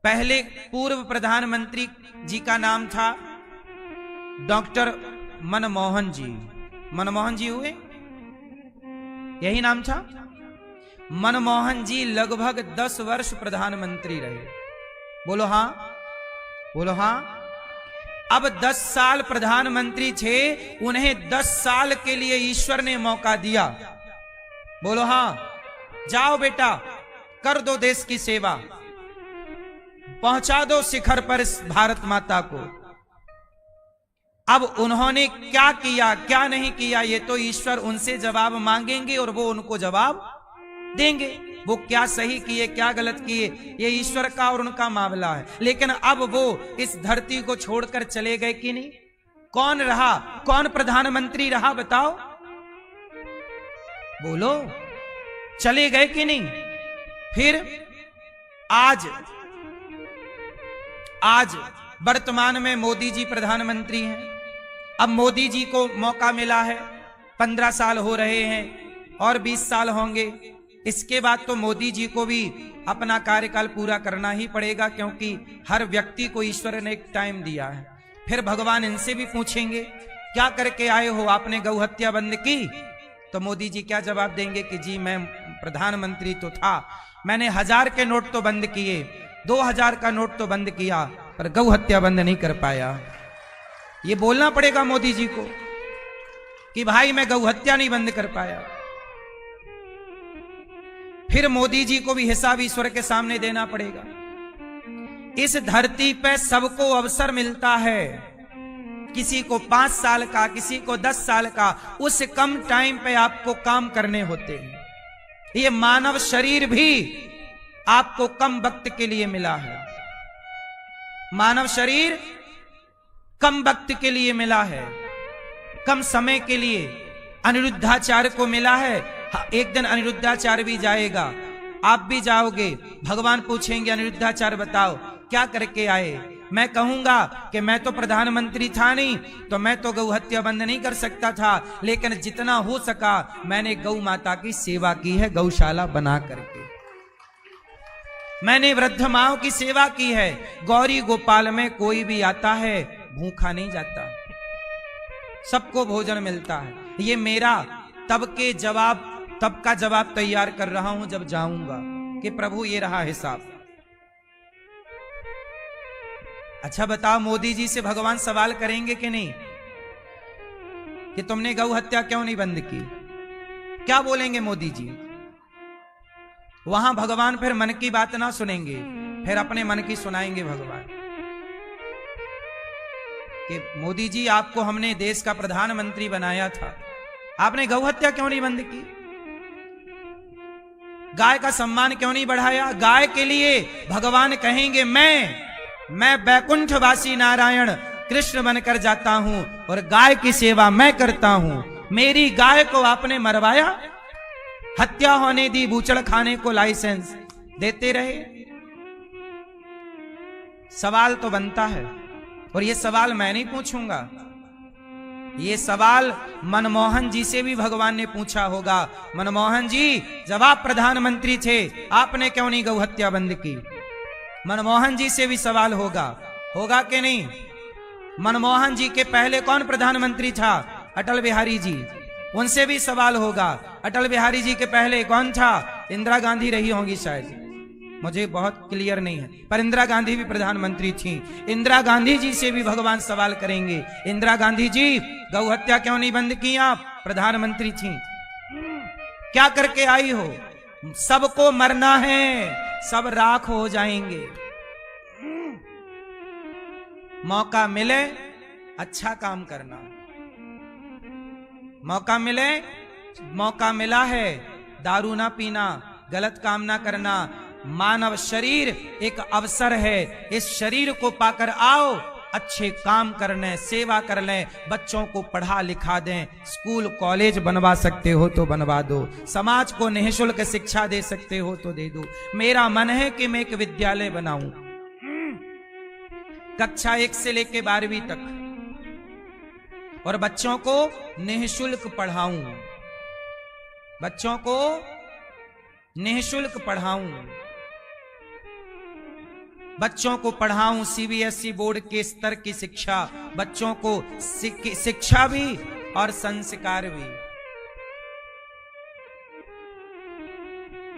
पहले पूर्व प्रधानमंत्री जी का नाम था डॉक्टर मनमोहन जी। मनमोहन जी हुए, यही नाम था। मनमोहन जी लगभग 10 वर्ष प्रधानमंत्री रहे। बोलो हां, बोलो हां। अब 10 साल प्रधानमंत्री थे, उन्हें 10 साल के लिए ईश्वर ने मौका दिया। बोलो हां। जाओ बेटा, कर दो देश की सेवा, पहुंचा दो शिखर पर इस भारत माता को। अब उन्होंने क्या किया, क्या नहीं किया, ये तो ईश्वर उनसे जवाब मांगेंगे और वो उनको जवाब देंगे। वो क्या सही किए, क्या गलत किए, ये ईश्वर का और उनका मामला है। लेकिन अब वो इस धरती को छोड़कर चले गए कि नहीं? कौन रहा, कौन प्रधानमंत्री रहा, बताओ? बोलो, चले गए कि नहीं? फिर आज वर्तमान में मोदी जी प्रधानमंत्री हैं। अब मोदी जी को मौका मिला है, 15 साल हो रहे हैं और 20 साल होंगे। इसके बाद तो मोदी जी को भी अपना कार्यकाल पूरा करना ही पड़ेगा, क्योंकि हर व्यक्ति को ईश्वर ने एक टाइम दिया है। फिर भगवान इनसे भी पूछेंगे, क्या करके आए हो, आपने गौ हत्या बंद की? तो मोदी जी क्या जवाब देंगे कि जी मैं प्रधानमंत्री तो था, मैंने 1000 के नोट तो बंद किए, 2000 का नोट तो बंद किया, पर गौ हत्या बंद नहीं कर पाया। ये बोलना पड़ेगा मोदी जी को कि भाई मैं गौ हत्या नहीं बंद कर पाया। फिर मोदी जी को भी हिसाब ईश्वर के सामने देना पड़ेगा। इस धरती पे सबको अवसर मिलता है, किसी को 5 साल का, किसी को 10 साल का, उस कम टाइम पे आपको काम करने होते हैं। ये मानव शरीर भी आपको कम वक्त के लिए मिला है। मानव शरीर कम वक्त के लिए मिला है, कम समय के लिए अनिरुद्धाचार्य को मिला है। एक दिन अनिरुद्धाचार्य भी जाएगा, आप भी जाओगे। भगवान पूछेंगे अनिरुद्धाचार्य बताओ क्या करके आए? मैं कहूंगा कि मैं तो प्रधानमंत्री था नहीं, तो मैं तो गौ हत्या बंद नहीं कर सकता था, लेकिन जितना हो सका मैंने गौ माता की सेवा की है, गौशाला बना करके मैंने वृद्ध माओं की सेवा की है। गौरी गोपाल में कोई भी आता है भूखा नहीं जाता, सबको भोजन मिलता है। ये मेरा तब का जवाब तैयार कर रहा हूं जब जाऊंगा कि प्रभु ये रहा हिसाब। अच्छा बताओ, मोदी जी से भगवान सवाल करेंगे कि नहीं कि तुमने गौ हत्या क्यों नहीं बंद की? क्या बोलेंगे मोदी जी? वहां भगवान फिर मन की बात ना सुनेंगे, फिर अपने मन की सुनाएंगे भगवान कि मोदी जी आपको हमने देश का प्रधानमंत्री बनाया था, आपने गौ हत्या क्यों नहीं बंद की, गाय का सम्मान क्यों नहीं बढ़ाया। गाय के लिए भगवान कहेंगे मैं बैकुंठवासी नारायण कृष्ण बनकर जाता हूं और गाय की सेवा मैं करता हूं। मेरी गाय को आपने मरवाया, हत्या होने दी, बूचड़ खाने को लाइसेंस देते रहे। सवाल तो बनता है, और ये सवाल मैं नहीं पूछूंगा, ये सवाल मनमोहन जी से भी भगवान ने पूछा होगा। मनमोहन जी जब आप प्रधानमंत्री थे आपने क्यों नहीं गौ हत्या बंद की। मनमोहन जी से भी सवाल होगा कि नहीं। मनमोहन जी के पहले कौन प्रधानमंत्री था, अटल बिहारी जी, उनसे भी सवाल होगा। अटल बिहारी जी के पहले कौन था, इंदिरा गांधी रही होंगी शायद, मुझे बहुत क्लियर नहीं है, पर इंदिरा गांधी भी प्रधानमंत्री थी। इंदिरा गांधी जी से भी भगवान सवाल करेंगे, इंदिरा गांधी जी गौ हत्या क्यों नहीं बंद की, आप प्रधानमंत्री थी, क्या करके आई हो। सबको मरना है, सब राख हो जाएंगे। मौका मिले अच्छा काम करना, मौका मिले, मौका मिला है दारू ना पीना, गलत काम ना करना। मानव शरीर एक अवसर है, इस शरीर को पाकर आओ, अच्छे काम करने, सेवा कर लें, बच्चों को पढ़ा लिखा दें, स्कूल कॉलेज बनवा सकते हो तो बनवा दो, समाज को निःशुल्क शिक्षा दे सकते हो तो दे दो। मेरा मन है कि मैं एक विद्यालय बनाऊं, कक्षा 1 से लेकर 12वीं तक, और बच्चों को निःशुल्क पढ़ाऊं, बच्चों को निःशुल्क पढ़ाऊं, बच्चों को पढ़ाऊं। सीबीएसई बोर्ड के स्तर की शिक्षा, बच्चों को शिक्षा भी और संस्कार भी।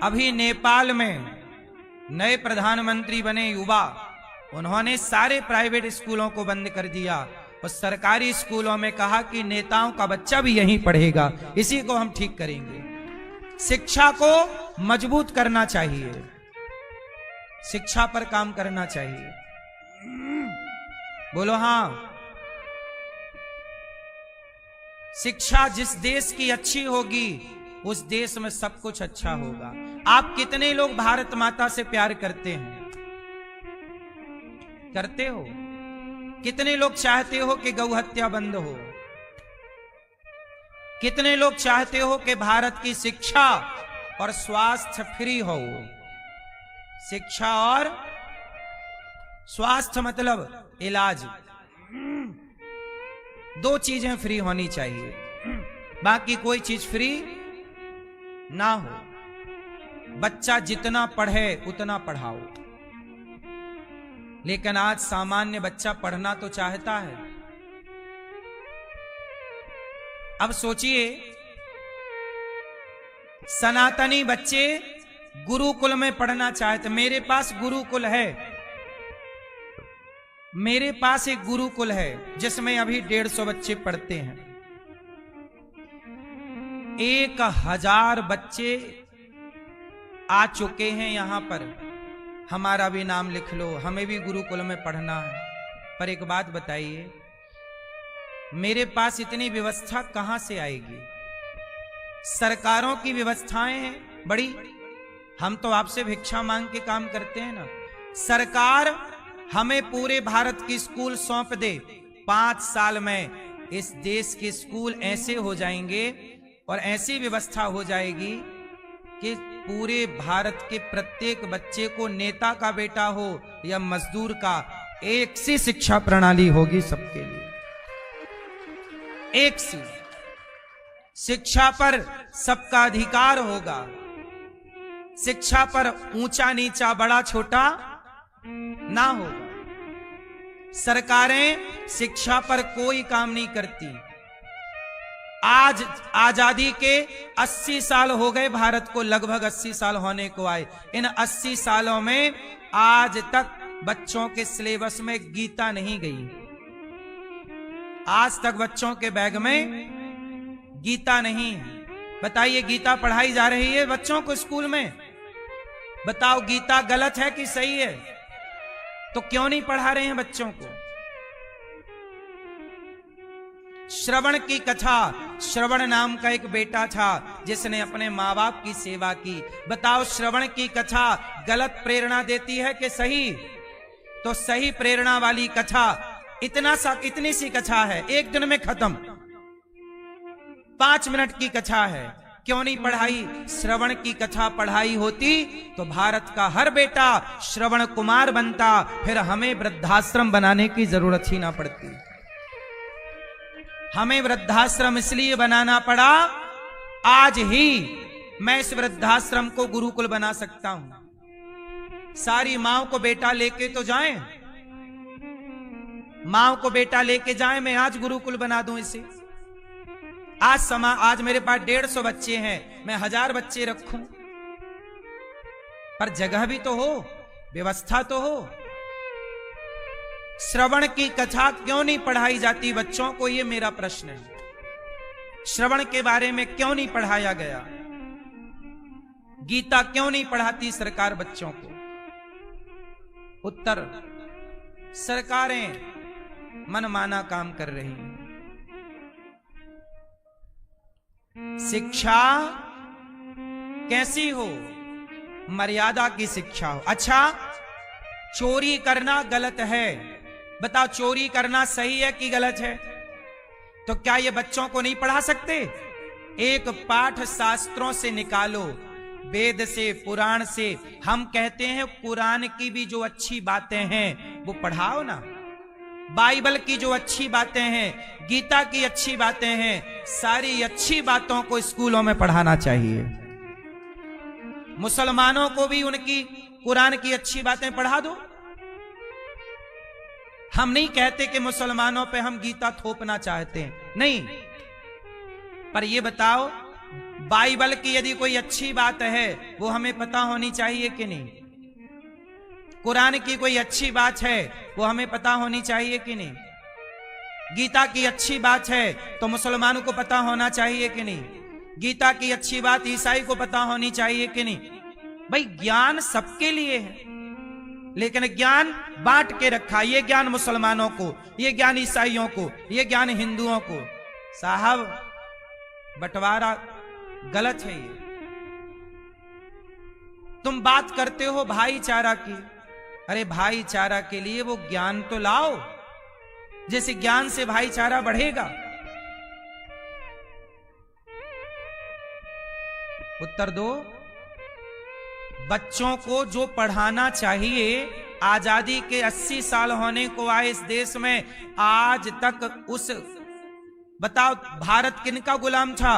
अभी नेपाल में नए प्रधानमंत्री बने युवा, उन्होंने सारे प्राइवेट स्कूलों को बंद कर दिया और सरकारी स्कूलों में कहा कि नेताओं का बच्चा भी यहीं पढ़ेगा, इसी को हम ठीक करेंगे। शिक्षा को मजबूत करना चाहिए, शिक्षा पर काम करना चाहिए। बोलो हां। शिक्षा जिस देश की अच्छी होगी उस देश में सब कुछ अच्छा होगा। आप कितने लोग भारत माता से प्यार करते हैं, करते हो? कितने लोग चाहते हो कि गौ हत्या बंद हो? कितने लोग चाहते हो कि भारत की शिक्षा और स्वास्थ्य फ्री हो? शिक्षा और स्वास्थ्य मतलब इलाज, 2 चीजें फ्री होनी चाहिए, बाकी कोई चीज फ्री ना हो। बच्चा जितना पढ़े उतना पढ़ाओ, लेकिन आज सामान्य बच्चा पढ़ना तो चाहता है। अब सोचिए, सनातनी बच्चे गुरुकुल में पढ़ना चाहते। मेरे पास गुरुकुल है, मेरे पास एक गुरुकुल है जिसमें अभी 150 बच्चे पढ़ते हैं। 1000 बच्चे आ चुके हैं यहां पर, हमारा भी नाम लिख लो, हमें भी गुरुकुल में पढ़ना है। पर एक बात बताइए, मेरे पास इतनी व्यवस्था कहां से आएगी? सरकारों की व्यवस्थाएं हैं बड़ी, हम तो आपसे भिक्षा मांग के काम करते हैं ना। सरकार हमें पूरे भारत की स्कूल सौंप दे, 5 साल में इस देश के स्कूल ऐसे हो जाएंगे और ऐसी व्यवस्था हो जाएगी कि पूरे भारत के प्रत्येक बच्चे को नेता का बेटा हो या मजदूर का, एक सी शिक्षा प्रणाली होगी सबके लिए, एक सी शिक्षा पर सबका अधिकार होगा। शिक्षा पर ऊंचा नीचा बड़ा छोटा ना होगा। सरकारें शिक्षा पर कोई काम नहीं करती। आज आजादी के 80 साल हो गए भारत को, लगभग 80 साल होने को आए। इन 80 सालों में आज तक बच्चों के सिलेबस में गीता नहीं गई। आज तक बच्चों के बैग में गीता नहीं है। बताइए, गीता पढ़ाई जा रही है बच्चों को स्कूल में? बताओ गीता गलत है कि सही है? तो क्यों नहीं पढ़ा रहे हैं बच्चों को? श्रवण की कथा, श्रवण नाम का एक बेटा था जिसने अपने माँ बाप की सेवा की। बताओ श्रवण की कथा गलत प्रेरणा देती है कि सही? तो सही प्रेरणा वाली कथा इतनी सी कथा है, एक दिन में खत्म, 5 मिनट की कथा है। क्यों नहीं पढ़ाई? श्रवण की कथा पढ़ाई होती तो भारत का हर बेटा श्रवण कुमार बनता, फिर हमें वृद्धाश्रम बनाने की जरूरत ही ना पड़ती। हमें वृद्धाश्रम इसलिए बनाना पड़ा, आज ही मैं इस वृद्धाश्रम को गुरुकुल बना सकता हूं। सारी माओ को बेटा लेके तो जाएं, माओ को बेटा लेके जाएं, मैं आज गुरुकुल बना दूं इसे। आज मेरे पास 150 बच्चे हैं, मैं 1000 बच्चे रखूं, पर जगह भी तो हो, व्यवस्था तो हो। श्रवण की कथा क्यों नहीं पढ़ाई जाती बच्चों को, यह मेरा प्रश्न है। श्रवण के बारे में क्यों नहीं पढ़ाया गया? गीता क्यों नहीं पढ़ाती सरकार बच्चों को? उत्तर, सरकारें मनमाना काम कर रही हैं। शिक्षा कैसी हो? मर्यादा की शिक्षा हो। अच्छा, चोरी करना गलत है, बताओ चोरी करना सही है कि गलत है? तो क्या ये बच्चों को नहीं पढ़ा सकते? एक पाठ शास्त्रों से निकालो, वेद से, पुराण से। हम कहते हैं कुरान की भी जो अच्छी बातें हैं वो पढ़ाओ ना, बाइबल की जो अच्छी बातें हैं, गीता की अच्छी बातें हैं, सारी अच्छी बातों को स्कूलों में पढ़ाना चाहिए। मुसलमानों को भी उनकी कुरान की अच्छी बातें पढ़ा दो। हम नहीं कहते कि मुसलमानों पे हम गीता थोपना चाहते हैं, नहीं, पर ये बताओ बाइबल की यदि कोई अच्छी बात है वो हमें पता होनी चाहिए कि नहीं? कुरान की कोई अच्छी बात है वो हमें पता होनी चाहिए कि नहीं? गीता की अच्छी बात है तो मुसलमानों को पता होना चाहिए कि नहीं? गीता की अच्छी बात ईसाई को पता होनी चाहिए कि नहीं? भाई ज्ञान सबके लिए है, लेकिन ज्ञान बांट के रखा, ये ज्ञान मुसलमानों को, ये ज्ञान ईसाइयों को, ये ज्ञान हिंदुओं को। साहब बंटवारा गलत है। ये तुम बात करते हो भाईचारा की, अरे भाईचारा के लिए वो ज्ञान तो लाओ, जैसे ज्ञान से भाईचारा बढ़ेगा। उत्तर दो। बच्चों को जो पढ़ाना चाहिए, आजादी के 80 साल होने को आए इस देश में, आज तक उस, बताओ भारत किनका गुलाम था?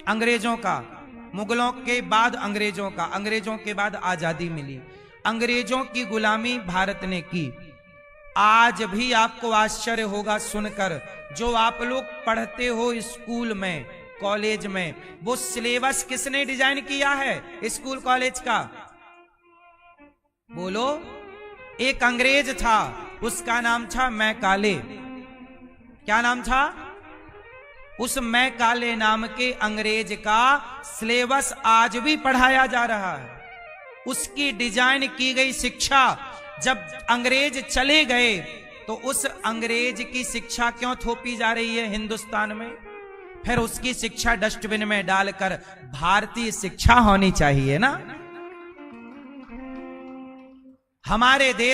अंग्रेजों का। मुगलों के बाद अंग्रेजों का, अंग्रेजों के बाद आजादी मिली। अंग्रेजों की गुलामी भारत ने की। आज भी आपको आश्चर्य होगा सुनकर, जो आप लोग पढ़ते हो स्कूल में, कॉलेज में, वो सिलेबस किसने डिजाइन किया है स्कूल कॉलेज का? बोलो। एक अंग्रेज था, उसका नाम था मैकाले। क्या नाम था? उस मैकाले नाम के अंग्रेज का सिलेबस आज भी पढ़ाया जा रहा है। उसकी डिजाइन की गई शिक्षा, जब अंग्रेज चले गए तो उस अंग्रेज की शिक्षा क्यों थोपी जा रही है हिंदुस्तान में? फिर उसकी शिक्षा डस्टबिन में डालकर भारतीय शिक्षा होनी चाहिए ना। हमारे देश